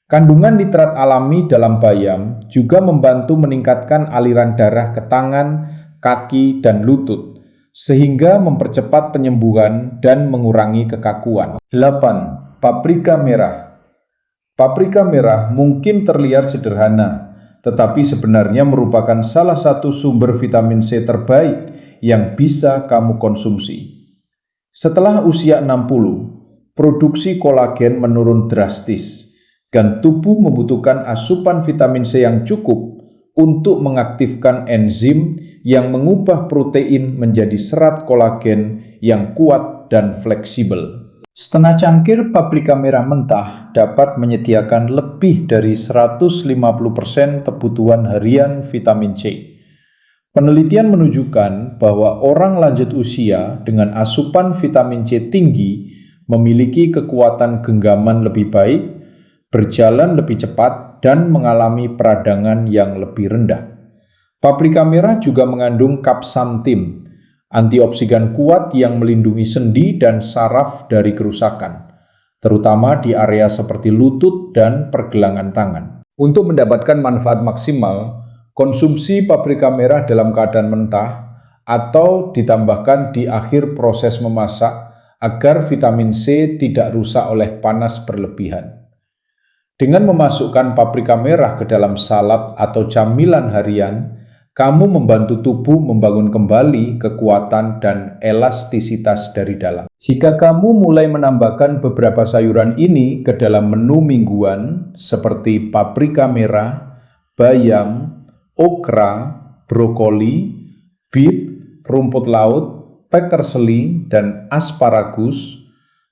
Kandungan nitrat alami dalam bayam juga membantu meningkatkan aliran darah ke tangan, kaki, dan lutut, sehingga mempercepat penyembuhan dan mengurangi kekakuan. 8. Paprika merah. Paprika merah mungkin terlihat sederhana, tetapi sebenarnya merupakan salah satu sumber vitamin C terbaik yang bisa kamu konsumsi. Setelah usia 60, produksi kolagen menurun drastis, dan tubuh membutuhkan asupan vitamin C yang cukup untuk mengaktifkan enzim yang mengubah protein menjadi serat kolagen yang kuat dan fleksibel. Setengah cangkir paprika merah mentah dapat menyediakan lebih dari 150% kebutuhan harian vitamin C. Penelitian menunjukkan bahwa orang lanjut usia dengan asupan vitamin C tinggi memiliki kekuatan genggaman lebih baik, berjalan lebih cepat, dan mengalami peradangan yang lebih rendah. Paprika merah juga mengandung kapsantin, antioksidan kuat yang melindungi sendi dan saraf dari kerusakan, terutama di area seperti lutut dan pergelangan tangan. Untuk mendapatkan manfaat maksimal, konsumsi paprika merah dalam keadaan mentah atau ditambahkan di akhir proses memasak agar vitamin C tidak rusak oleh panas berlebihan. Dengan memasukkan paprika merah ke dalam salad atau camilan harian, kamu membantu tubuh membangun kembali kekuatan dan elastisitas dari dalam. Jika kamu mulai menambahkan beberapa sayuran ini ke dalam menu mingguan seperti paprika merah, bayam, okra, brokoli, beet, rumput laut, peterseli, dan asparagus,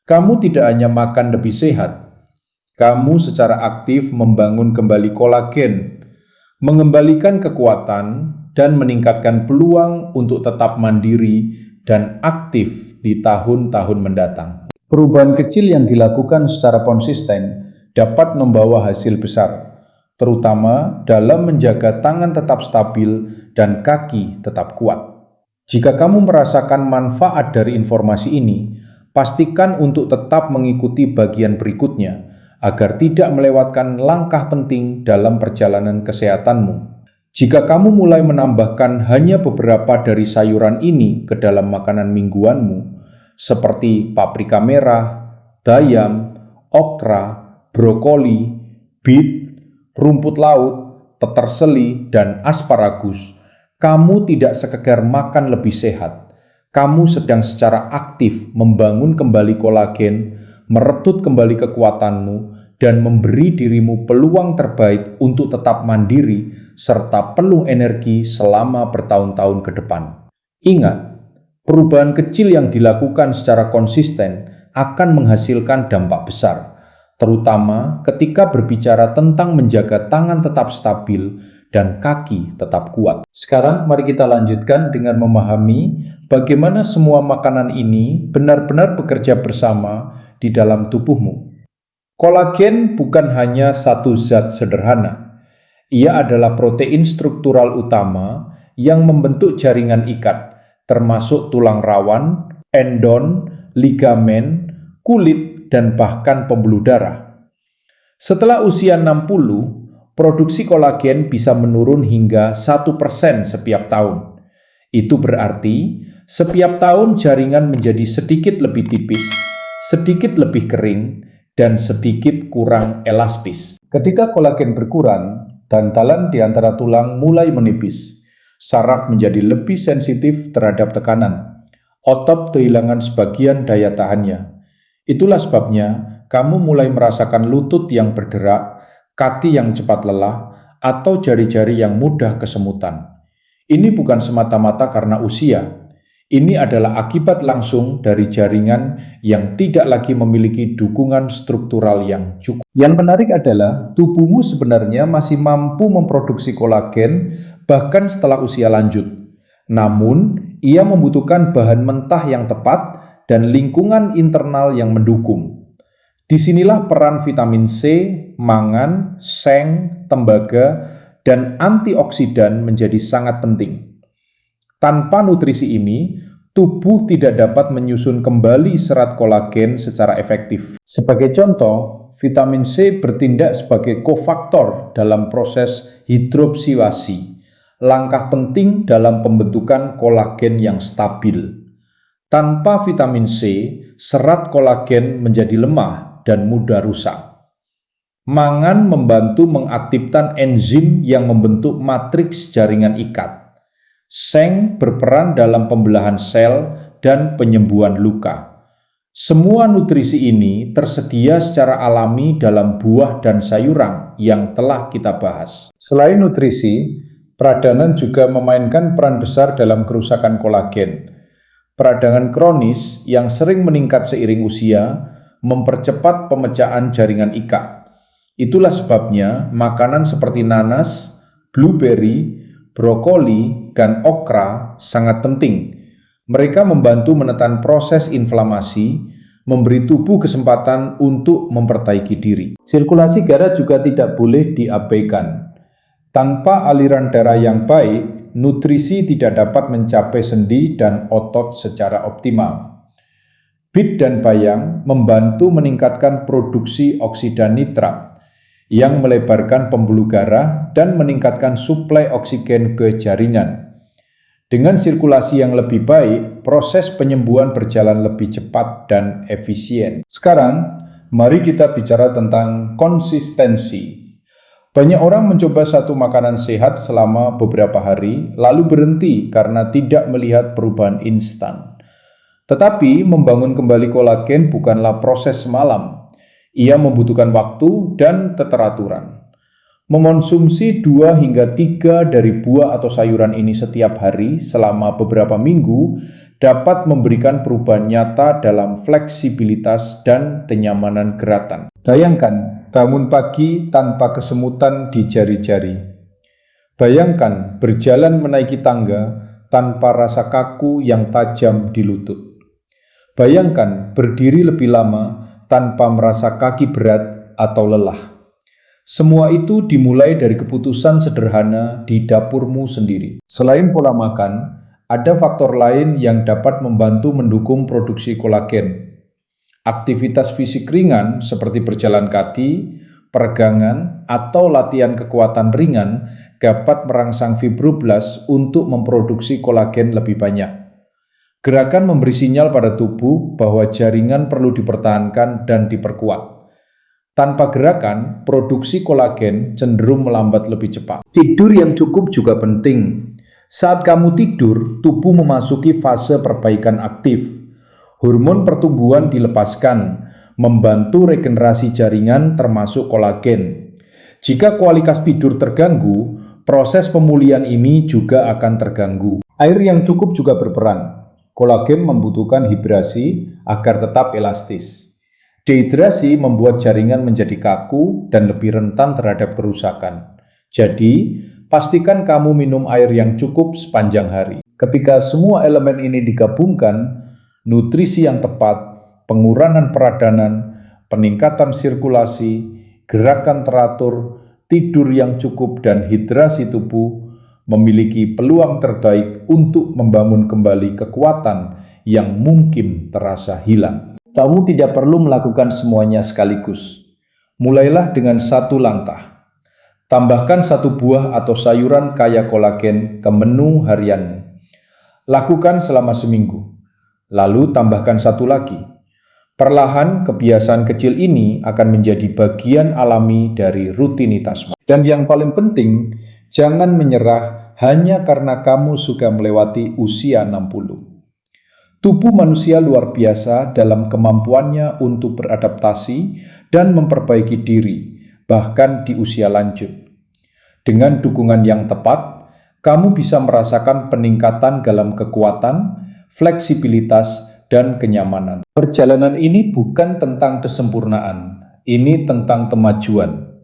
kamu tidak hanya makan lebih sehat, kamu secara aktif membangun kembali kolagen, mengembalikan kekuatan, dan meningkatkan peluang untuk tetap mandiri dan aktif di tahun-tahun mendatang. Perubahan kecil yang dilakukan secara konsisten dapat membawa hasil besar, terutama dalam menjaga tangan tetap stabil dan kaki tetap kuat. Jika kamu merasakan manfaat dari informasi ini, pastikan untuk tetap mengikuti bagian berikutnya, agar tidak melewatkan langkah penting dalam perjalanan kesehatanmu. Jika kamu mulai menambahkan hanya beberapa dari sayuran ini ke dalam makanan mingguanmu, seperti paprika merah, bayam, okra, brokoli, beet, rumput laut, peterseli, dan asparagus, kamu tidak sekedar makan lebih sehat. Kamu sedang secara aktif membangun kembali kolagen, merebut kembali kekuatanmu, dan memberi dirimu peluang terbaik untuk tetap mandiri serta penuh energi selama bertahun-tahun ke depan. Ingat, perubahan kecil yang dilakukan secara konsisten akan menghasilkan dampak besar, terutama ketika berbicara tentang menjaga tangan tetap stabil dan kaki tetap kuat. Sekarang mari kita lanjutkan dengan memahami bagaimana semua makanan ini benar-benar bekerja bersama di dalam tubuhmu. Kolagen bukan hanya satu zat sederhana. Ia adalah protein struktural utama yang membentuk jaringan ikat, termasuk tulang rawan, tendon, ligamen, kulit, dan bahkan pembuluh darah. Setelah usia 60, produksi kolagen bisa menurun hingga 1% setiap tahun. Itu berarti setiap tahun jaringan menjadi sedikit lebih tipis, sedikit lebih kering, dan sedikit kurang elastis. Ketika kolagen berkurang, bantalan di antara tulang mulai menipis. Saraf menjadi lebih sensitif terhadap tekanan. Otot kehilangan sebagian daya tahannya. Itulah sebabnya kamu mulai merasakan lutut yang bergerak, kaki yang cepat lelah, atau jari-jari yang mudah kesemutan. Ini bukan semata-mata karena usia. Ini adalah akibat langsung dari jaringan yang tidak lagi memiliki dukungan struktural yang cukup. Yang menarik adalah tubuhmu sebenarnya masih mampu memproduksi kolagen bahkan setelah usia lanjut. Namun, ia membutuhkan bahan mentah yang tepat dan lingkungan internal yang mendukung. Disinilah peran vitamin C, mangan, seng, tembaga, dan antioksidan menjadi sangat penting. Tanpa nutrisi ini, tubuh tidak dapat menyusun kembali serat kolagen secara efektif. Sebagai contoh, vitamin C bertindak sebagai kofaktor dalam proses hidroksilasi, langkah penting dalam pembentukan kolagen yang stabil. Tanpa vitamin C, serat kolagen menjadi lemah dan mudah rusak. Mangan membantu mengaktifkan enzim yang membentuk matriks jaringan ikat. Seng berperan dalam pembelahan sel dan penyembuhan luka. Semua nutrisi ini tersedia secara alami dalam buah dan sayuran yang telah kita bahas. Selain nutrisi, peradangan juga memainkan peran besar dalam kerusakan kolagen. Peradangan kronis yang sering meningkat seiring usia mempercepat pemecahan jaringan ikat. Itulah sebabnya makanan seperti nanas, blueberry, brokoli, dan okra sangat penting. Mereka membantu menekan proses inflamasi, memberi tubuh kesempatan untuk memperbaiki diri. Sirkulasi darah juga tidak boleh diabaikan. Tanpa aliran darah yang baik, nutrisi tidak dapat mencapai sendi dan otot secara optimal. Bit dan bayam membantu meningkatkan produksi oksida nitrat yang melebarkan pembuluh darah dan meningkatkan suplai oksigen ke jaringan. Dengan sirkulasi yang lebih baik, proses penyembuhan berjalan lebih cepat dan efisien. Sekarang, mari kita bicara tentang konsistensi. Banyak orang mencoba satu makanan sehat selama beberapa hari, lalu berhenti karena tidak melihat perubahan instan. Tetapi membangun kembali kolagen bukanlah proses semalam. Ia membutuhkan waktu dan keteraturan. Mengonsumsi 2 hingga 3 dari buah atau sayuran ini setiap hari selama beberapa minggu dapat memberikan perubahan nyata dalam fleksibilitas dan kenyamanan gerakan. Bayangkan bangun pagi tanpa kesemutan di jari-jari. Bayangkan berjalan menaiki tangga tanpa rasa kaku yang tajam di lutut. Bayangkan berdiri lebih lama tanpa merasa kaki berat atau lelah. Semua itu dimulai dari keputusan sederhana di dapurmu sendiri. Selain pola makan, ada faktor lain yang dapat membantu mendukung produksi kolagen. Aktivitas fisik ringan seperti berjalan kaki, peregangan, atau latihan kekuatan ringan dapat merangsang fibroblas untuk memproduksi kolagen lebih banyak. Gerakan memberi sinyal pada tubuh bahwa jaringan perlu dipertahankan dan diperkuat. Tanpa gerakan, produksi kolagen cenderung melambat lebih cepat. Tidur yang cukup juga penting. Saat kamu tidur, tubuh memasuki fase perbaikan aktif. Hormon pertumbuhan dilepaskan, membantu regenerasi jaringan termasuk kolagen. Jika kualitas tidur terganggu, proses pemulihan ini juga akan terganggu. Air yang cukup juga berperan. Kolagen membutuhkan hidrasi agar tetap elastis. Dehidrasi membuat jaringan menjadi kaku dan lebih rentan terhadap kerusakan. Jadi, pastikan kamu minum air yang cukup sepanjang hari. Ketika semua elemen ini digabungkan, nutrisi yang tepat, pengurangan peradangan, peningkatan sirkulasi, gerakan teratur, tidur yang cukup, dan hidrasi tubuh memiliki peluang terbaik untuk membangun kembali kekuatan yang mungkin terasa hilang. Kamu tidak perlu melakukan semuanya sekaligus. Mulailah dengan satu langkah. Tambahkan satu buah atau sayuran kaya kolagen ke menu harianmu. Lakukan selama seminggu. Lalu tambahkan satu lagi. Perlahan kebiasaan kecil ini akan menjadi bagian alami dari rutinitasmu. Dan yang paling penting, jangan menyerah hanya karena kamu sudah melewati usia 60. Tubuh manusia luar biasa dalam kemampuannya untuk beradaptasi dan memperbaiki diri, bahkan di usia lanjut. Dengan dukungan yang tepat, kamu bisa merasakan peningkatan dalam kekuatan, fleksibilitas, dan kenyamanan. Perjalanan ini bukan tentang kesempurnaan, ini tentang kemajuan.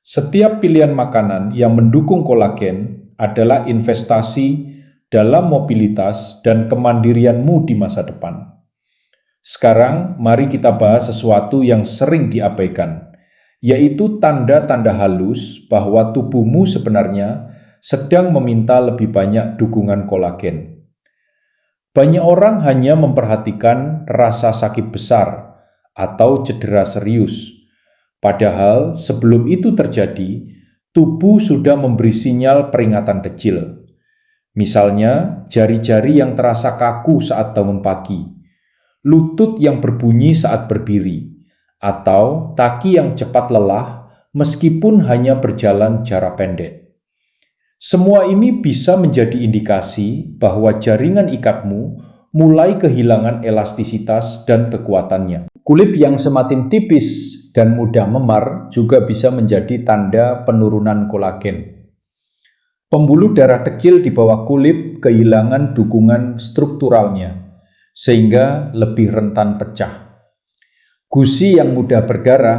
Setiap pilihan makanan yang mendukung kolagen adalah investasi dalam mobilitas dan kemandirianmu di masa depan. Sekarang, mari kita bahas sesuatu yang sering diabaikan, yaitu tanda-tanda halus bahwa tubuhmu sebenarnya sedang meminta lebih banyak dukungan kolagen. Banyak orang hanya memperhatikan rasa sakit besar atau cedera serius. Padahal sebelum itu terjadi, tubuh sudah memberi sinyal peringatan kecil. Misalnya, jari-jari yang terasa kaku saat bangun pagi, lutut yang berbunyi saat berdiri, atau kaki yang cepat lelah meskipun hanya berjalan jarak pendek. Semua ini bisa menjadi indikasi bahwa jaringan ikatmu mulai kehilangan elastisitas dan kekuatannya. Kulit yang semakin tipis dan mudah memar juga bisa menjadi tanda penurunan kolagen. Pembuluh darah kecil di bawah kulit kehilangan dukungan strukturalnya, sehingga lebih rentan pecah. Gusi yang mudah berdarah,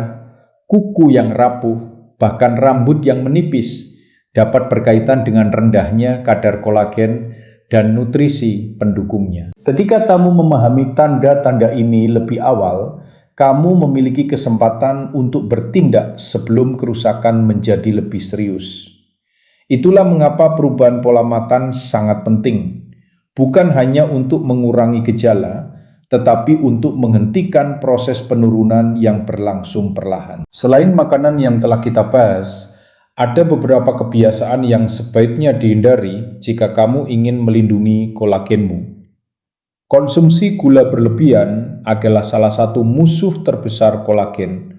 kuku yang rapuh, bahkan rambut yang menipis dapat berkaitan dengan rendahnya kadar kolagen dan nutrisi pendukungnya. Ketika kamu memahami tanda-tanda ini lebih awal, kamu memiliki kesempatan untuk bertindak sebelum kerusakan menjadi lebih serius. Itulah mengapa perubahan pola makan sangat penting, bukan hanya untuk mengurangi gejala, tetapi untuk menghentikan proses penurunan yang berlangsung perlahan. Selain makanan yang telah kita bahas, ada beberapa kebiasaan yang sebaiknya dihindari jika kamu ingin melindungi kolagenmu. Konsumsi gula berlebihan adalah salah satu musuh terbesar kolagen.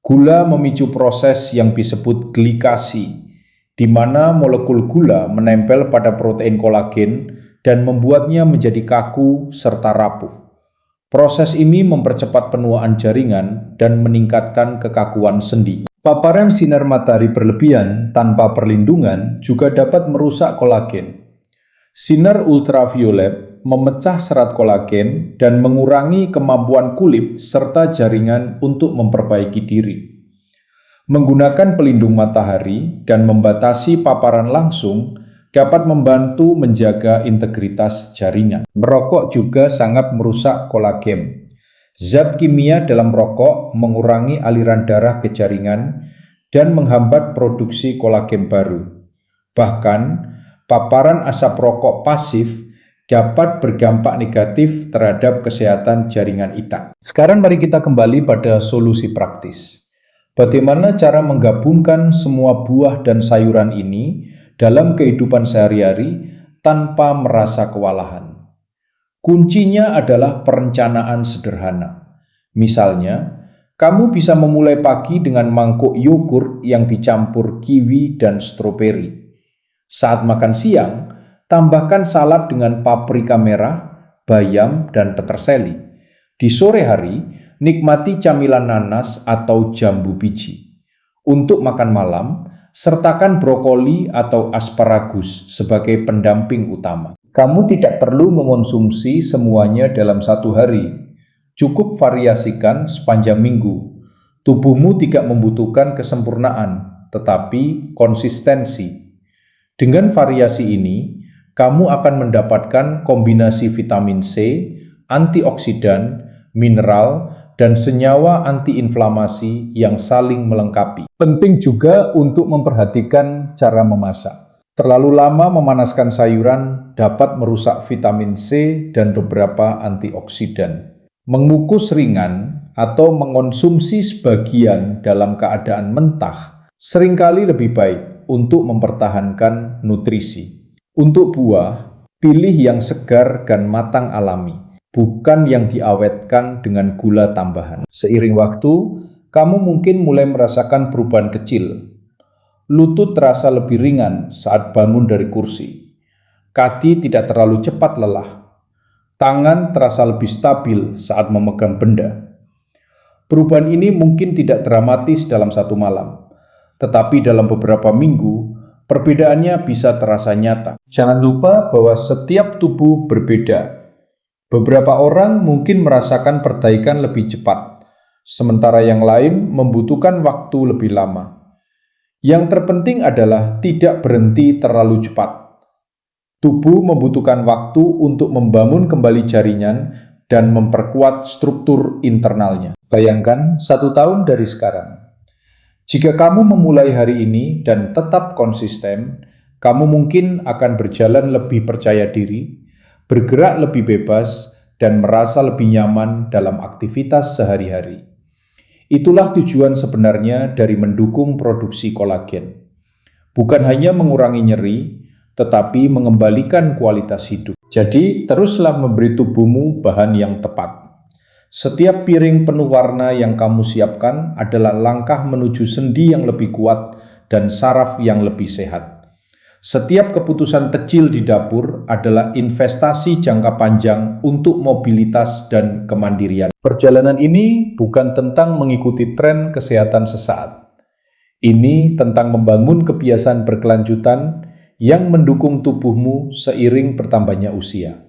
Gula memicu proses yang disebut glikasi, di mana molekul gula menempel pada protein kolagen dan membuatnya menjadi kaku serta rapuh. Proses ini mempercepat penuaan jaringan dan meningkatkan kekakuan sendi. Paparan sinar matahari berlebihan tanpa perlindungan juga dapat merusak kolagen. Sinar ultraviolet memecah serat kolagen dan mengurangi kemampuan kulit serta jaringan untuk memperbaiki diri. Menggunakan pelindung matahari dan membatasi paparan langsung dapat membantu menjaga integritas jaringan. Merokok juga sangat merusak kolagen. Zat kimia dalam rokok mengurangi aliran darah ke jaringan dan menghambat produksi kolagen baru. Bahkan, paparan asap rokok pasif dapat berdampak negatif terhadap kesehatan jaringan ikat. Sekarang mari kita kembali pada solusi praktis. Bagaimana cara menggabungkan semua buah dan sayuran ini dalam kehidupan sehari-hari tanpa merasa kewalahan? Kuncinya adalah perencanaan sederhana. Misalnya, kamu bisa memulai pagi dengan mangkuk yogurt yang dicampur kiwi dan stroberi. Saat makan siang, tambahkan salad dengan paprika merah, bayam, dan peterseli. Di sore hari, nikmati camilan nanas atau jambu biji. Untuk makan malam, sertakan brokoli atau asparagus sebagai pendamping utama. Kamu tidak perlu mengonsumsi semuanya dalam satu hari. Cukup variasikan sepanjang minggu. Tubuhmu tidak membutuhkan kesempurnaan, tetapi konsistensi. Dengan variasi ini, kamu akan mendapatkan kombinasi vitamin C, antioksidan, mineral, dan senyawa antiinflamasi yang saling melengkapi. Penting juga untuk memperhatikan cara memasak. Terlalu lama memanaskan sayuran dapat merusak vitamin C dan beberapa antioksidan. Mengukus ringan atau mengonsumsi sebagian dalam keadaan mentah seringkali lebih baik untuk mempertahankan nutrisi. Untuk buah, pilih yang segar dan matang alami, bukan yang diawetkan dengan gula tambahan. Seiring waktu, kamu mungkin mulai merasakan perubahan kecil. Lutut terasa lebih ringan saat bangun dari kursi. Kaki tidak terlalu cepat lelah. Tangan terasa lebih stabil saat memegang benda. Perubahan ini mungkin tidak dramatis dalam satu malam, tetapi dalam beberapa minggu, perbedaannya bisa terasa nyata. Jangan lupa bahwa setiap tubuh berbeda. Beberapa orang mungkin merasakan perbaikan lebih cepat, sementara yang lain membutuhkan waktu lebih lama. Yang terpenting adalah tidak berhenti terlalu cepat. Tubuh membutuhkan waktu untuk membangun kembali jaringan dan memperkuat struktur internalnya. Bayangkan 1 tahun dari sekarang. Jika kamu memulai hari ini dan tetap konsisten, kamu mungkin akan berjalan lebih percaya diri, bergerak lebih bebas, dan merasa lebih nyaman dalam aktivitas sehari-hari. Itulah tujuan sebenarnya dari mendukung produksi kolagen. Bukan hanya mengurangi nyeri, tetapi mengembalikan kualitas hidup. Jadi, teruslah memberi tubuhmu bahan yang tepat. Setiap piring penuh warna yang kamu siapkan adalah langkah menuju sendi yang lebih kuat dan saraf yang lebih sehat. Setiap keputusan kecil di dapur adalah investasi jangka panjang untuk mobilitas dan kemandirian. Perjalanan ini bukan tentang mengikuti tren kesehatan sesaat. Ini tentang membangun kebiasaan berkelanjutan yang mendukung tubuhmu seiring bertambahnya usia.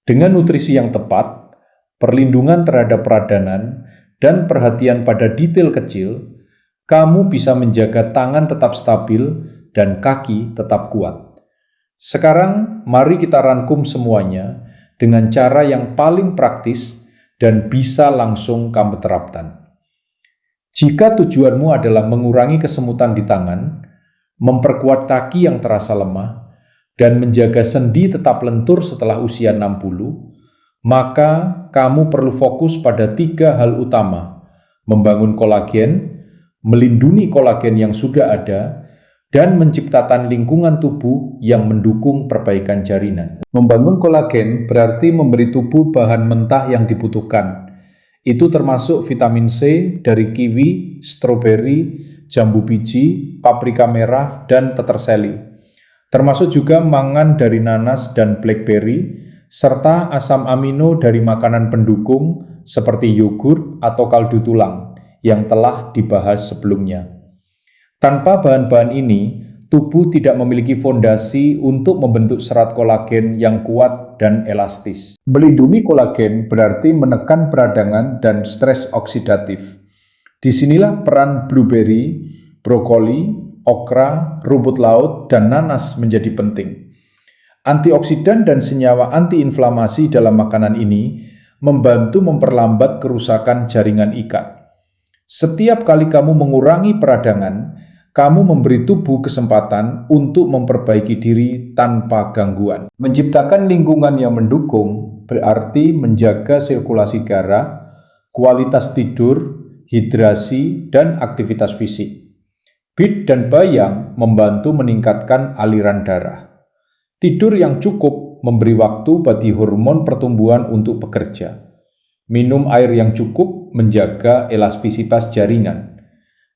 Dengan nutrisi yang tepat, perlindungan terhadap peradangan, dan perhatian pada detail kecil, kamu bisa menjaga tangan tetap stabil dan kaki tetap kuat. Sekarang, mari kita rangkum semuanya dengan cara yang paling praktis dan bisa langsung kamu terapkan. Jika tujuanmu adalah mengurangi kesemutan di tangan, memperkuat kaki yang terasa lemah, dan menjaga sendi tetap lentur setelah usia 60, maka kamu perlu fokus pada 3 hal utama: membangun kolagen, melindungi kolagen yang sudah ada, dan menciptakan lingkungan tubuh yang mendukung perbaikan jaringan. Membangun kolagen berarti memberi tubuh bahan mentah yang dibutuhkan. Itu termasuk vitamin C dari kiwi, stroberi, jambu biji, paprika merah, dan peterseli. Termasuk juga mangan dari nanas dan blackberry, serta asam amino dari makanan pendukung seperti yogurt atau kaldu tulang yang telah dibahas sebelumnya. Tanpa bahan-bahan ini, tubuh tidak memiliki fondasi untuk membentuk serat kolagen yang kuat dan elastis. Melindungi kolagen berarti menekan peradangan dan stres oksidatif. Disinilah peran blueberry, brokoli, okra, rumput laut, dan nanas menjadi penting. Antioksidan dan senyawa antiinflamasi dalam makanan ini membantu memperlambat kerusakan jaringan ikat. Setiap kali kamu mengurangi peradangan, kamu memberi tubuh kesempatan untuk memperbaiki diri tanpa gangguan. Menciptakan lingkungan yang mendukung berarti menjaga sirkulasi darah, kualitas tidur, hidrasi, dan aktivitas fisik. Bit dan bayam membantu meningkatkan aliran darah. Tidur yang cukup memberi waktu bagi hormon pertumbuhan untuk bekerja. Minum air yang cukup menjaga elastisitas jaringan.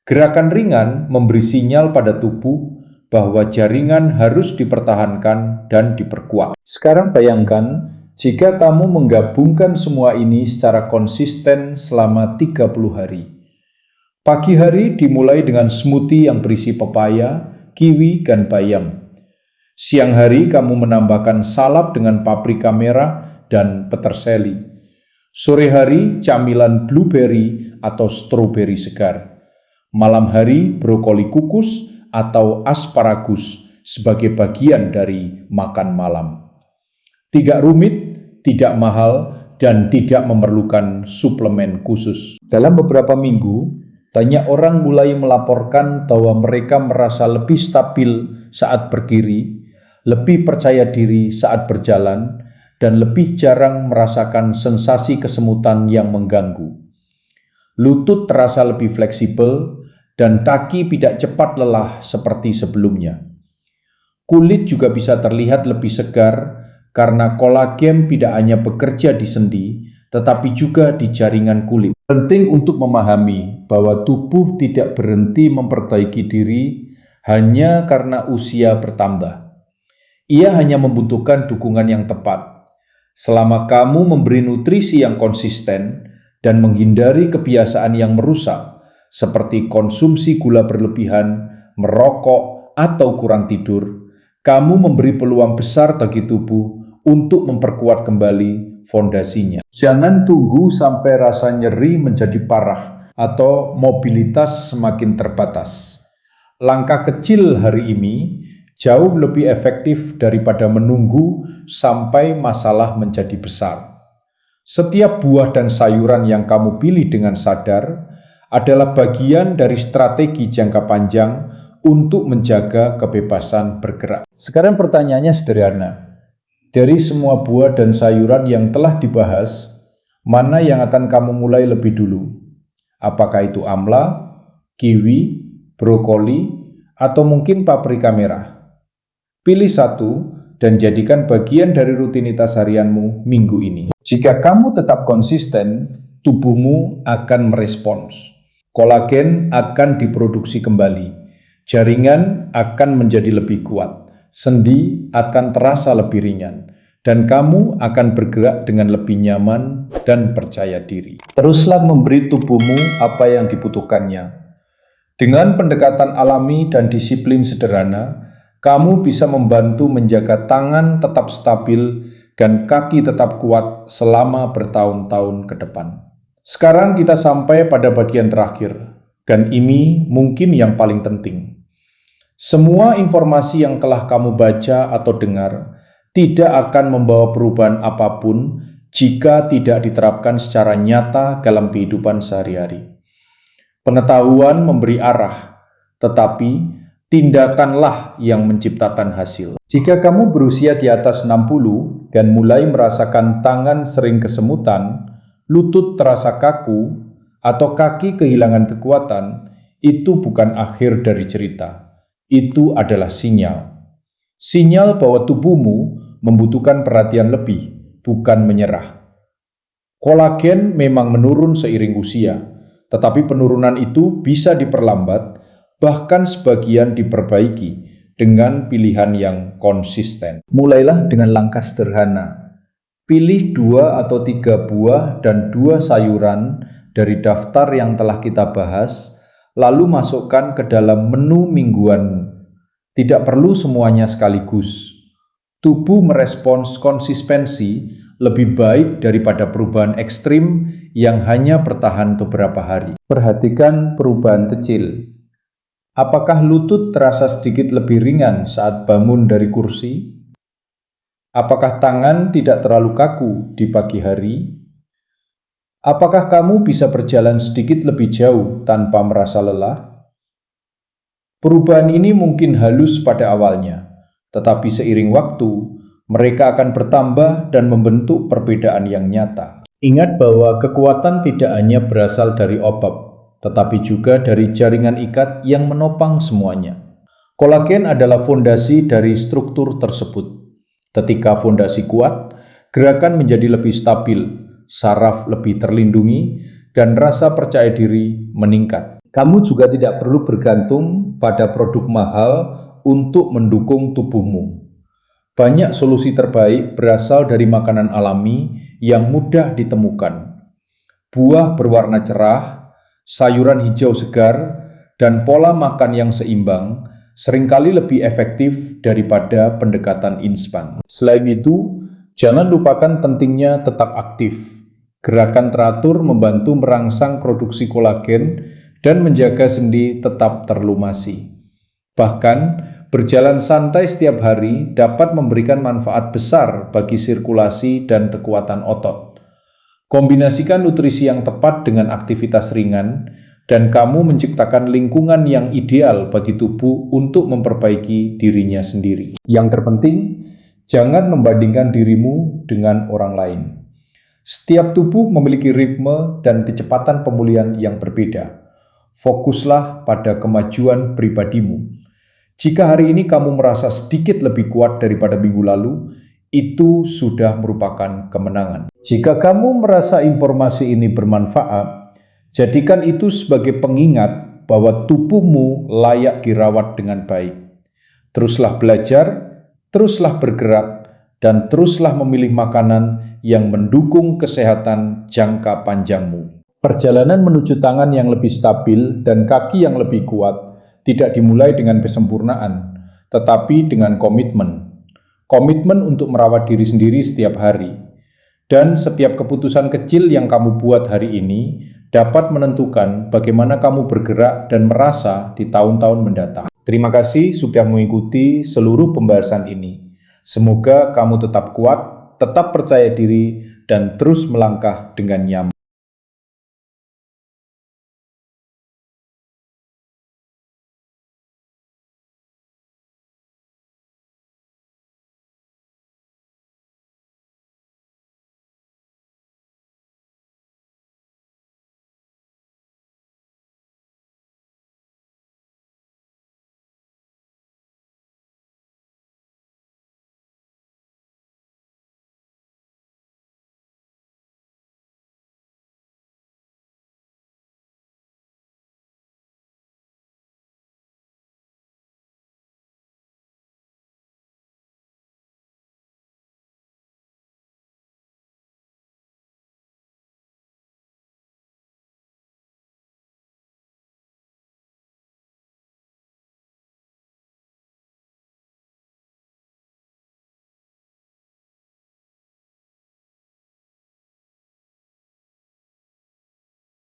Gerakan ringan memberi sinyal pada tubuh bahwa jaringan harus dipertahankan dan diperkuat. Sekarang bayangkan jika kamu menggabungkan semua ini secara konsisten selama 30 hari. Pagi hari dimulai dengan smoothie yang berisi pepaya, kiwi, dan bayam. Siang hari kamu menambahkan salad dengan paprika merah dan peterseli. Sore hari camilan blueberry atau stroberi segar. Malam hari brokoli kukus atau asparagus sebagai bagian dari makan malam. Tidak rumit, tidak mahal, dan tidak memerlukan suplemen khusus. Dalam beberapa minggu, banyak orang mulai melaporkan bahwa mereka merasa lebih stabil saat berdiri, lebih percaya diri saat berjalan, dan lebih jarang merasakan sensasi kesemutan yang mengganggu. Lutut terasa lebih fleksibel, dan kaki tidak cepat lelah seperti sebelumnya. Kulit juga bisa terlihat lebih segar karena kolagen tidak hanya bekerja di sendi, tetapi juga di jaringan kulit. Penting untuk memahami bahwa tubuh tidak berhenti memperbaiki diri hanya karena usia bertambah. Ia hanya membutuhkan dukungan yang tepat. Selama kamu memberi nutrisi yang konsisten dan menghindari kebiasaan yang merusak, seperti konsumsi gula berlebihan, merokok, atau kurang tidur, kamu memberi peluang besar bagi tubuh untuk memperkuat kembali fondasinya. Jangan tunggu sampai rasa nyeri menjadi parah atau mobilitas semakin terbatas. Langkah kecil hari ini jauh lebih efektif daripada menunggu sampai masalah menjadi besar. Setiap buah dan sayuran yang kamu pilih dengan sadar adalah bagian dari strategi jangka panjang untuk menjaga kebebasan bergerak. Sekarang pertanyaannya sederhana. Dari semua buah dan sayuran yang telah dibahas, mana yang akan kamu mulai lebih dulu? Apakah itu amla, kiwi, brokoli, atau mungkin paprika merah? Pilih satu dan jadikan bagian dari rutinitas harianmu minggu ini. Jika kamu tetap konsisten, tubuhmu akan merespons. Kolagen akan diproduksi kembali. Jaringan akan menjadi lebih kuat. Sendi akan terasa lebih ringan. Dan kamu akan bergerak dengan lebih nyaman dan percaya diri. Teruslah memberi tubuhmu apa yang dibutuhkannya. Dengan pendekatan alami dan disiplin sederhana, kamu bisa membantu menjaga tangan tetap stabil dan kaki tetap kuat selama bertahun-tahun ke depan. Sekarang kita sampai pada bagian terakhir, dan ini mungkin yang paling penting. Semua informasi yang telah kamu baca atau dengar tidak akan membawa perubahan apapun jika tidak diterapkan secara nyata dalam kehidupan sehari-hari. Pengetahuan memberi arah, tetapi tindakanlah yang menciptakan hasil. Jika kamu berusia di atas 60 dan mulai merasakan tangan sering kesemutan, lutut terasa kaku, atau kaki kehilangan kekuatan, itu bukan akhir dari cerita. Itu adalah sinyal. Sinyal bahwa tubuhmu membutuhkan perhatian lebih, bukan menyerah. Kolagen memang menurun seiring usia, tetapi penurunan itu bisa diperlambat, bahkan sebagian diperbaiki dengan pilihan yang konsisten. Mulailah dengan langkah sederhana. Pilih 2 atau 3 buah dan 2 sayuran dari daftar yang telah kita bahas, lalu masukkan ke dalam menu mingguan. Tidak perlu semuanya sekaligus. Tubuh merespons konsistensi lebih baik daripada perubahan ekstrim yang hanya bertahan beberapa hari. Perhatikan perubahan kecil. Apakah lutut terasa sedikit lebih ringan saat bangun dari kursi? Apakah tangan tidak terlalu kaku di pagi hari? Apakah kamu bisa berjalan sedikit lebih jauh tanpa merasa lelah? Perubahan ini mungkin halus pada awalnya, tetapi seiring waktu, mereka akan bertambah dan membentuk perbedaan yang nyata. Ingat bahwa kekuatan tidak hanya berasal dari otot, tetapi juga dari jaringan ikat yang menopang semuanya. Kolagen adalah fondasi dari struktur tersebut. Ketika fondasi kuat, gerakan menjadi lebih stabil, saraf lebih terlindungi, dan rasa percaya diri meningkat. Kamu juga tidak perlu bergantung pada produk mahal untuk mendukung tubuhmu. Banyak solusi terbaik berasal dari makanan alami yang mudah ditemukan. Buah berwarna cerah, sayuran hijau segar, dan pola makan yang seimbang seringkali lebih efektif daripada pendekatan instan. Selain itu, jangan lupakan pentingnya tetap aktif. Gerakan teratur membantu merangsang produksi kolagen dan menjaga sendi tetap terlumasi. Bahkan, berjalan santai setiap hari dapat memberikan manfaat besar bagi sirkulasi dan kekuatan otot. Kombinasikan nutrisi yang tepat dengan aktivitas ringan, dan kamu menciptakan lingkungan yang ideal bagi tubuh untuk memperbaiki dirinya sendiri. Yang terpenting, jangan membandingkan dirimu dengan orang lain. Setiap tubuh memiliki ritme dan kecepatan pemulihan yang berbeda. Fokuslah pada kemajuan pribadimu. Jika hari ini kamu merasa sedikit lebih kuat daripada minggu lalu, itu sudah merupakan kemenangan. Jika kamu merasa informasi ini bermanfaat, jadikan itu sebagai pengingat bahwa tubuhmu layak dirawat dengan baik. Teruslah belajar, teruslah bergerak, dan teruslah memilih makanan yang mendukung kesehatan jangka panjangmu. Perjalanan menuju tangan yang lebih stabil dan kaki yang lebih kuat tidak dimulai dengan kesempurnaan, tetapi dengan komitmen. Komitmen untuk merawat diri sendiri setiap hari. Dan setiap keputusan kecil yang kamu buat hari ini dapat menentukan bagaimana kamu bergerak dan merasa di tahun-tahun mendatang. Terima kasih sudah mengikuti seluruh pembahasan ini. Semoga kamu tetap kuat, tetap percaya diri, dan terus melangkah dengan nyaman.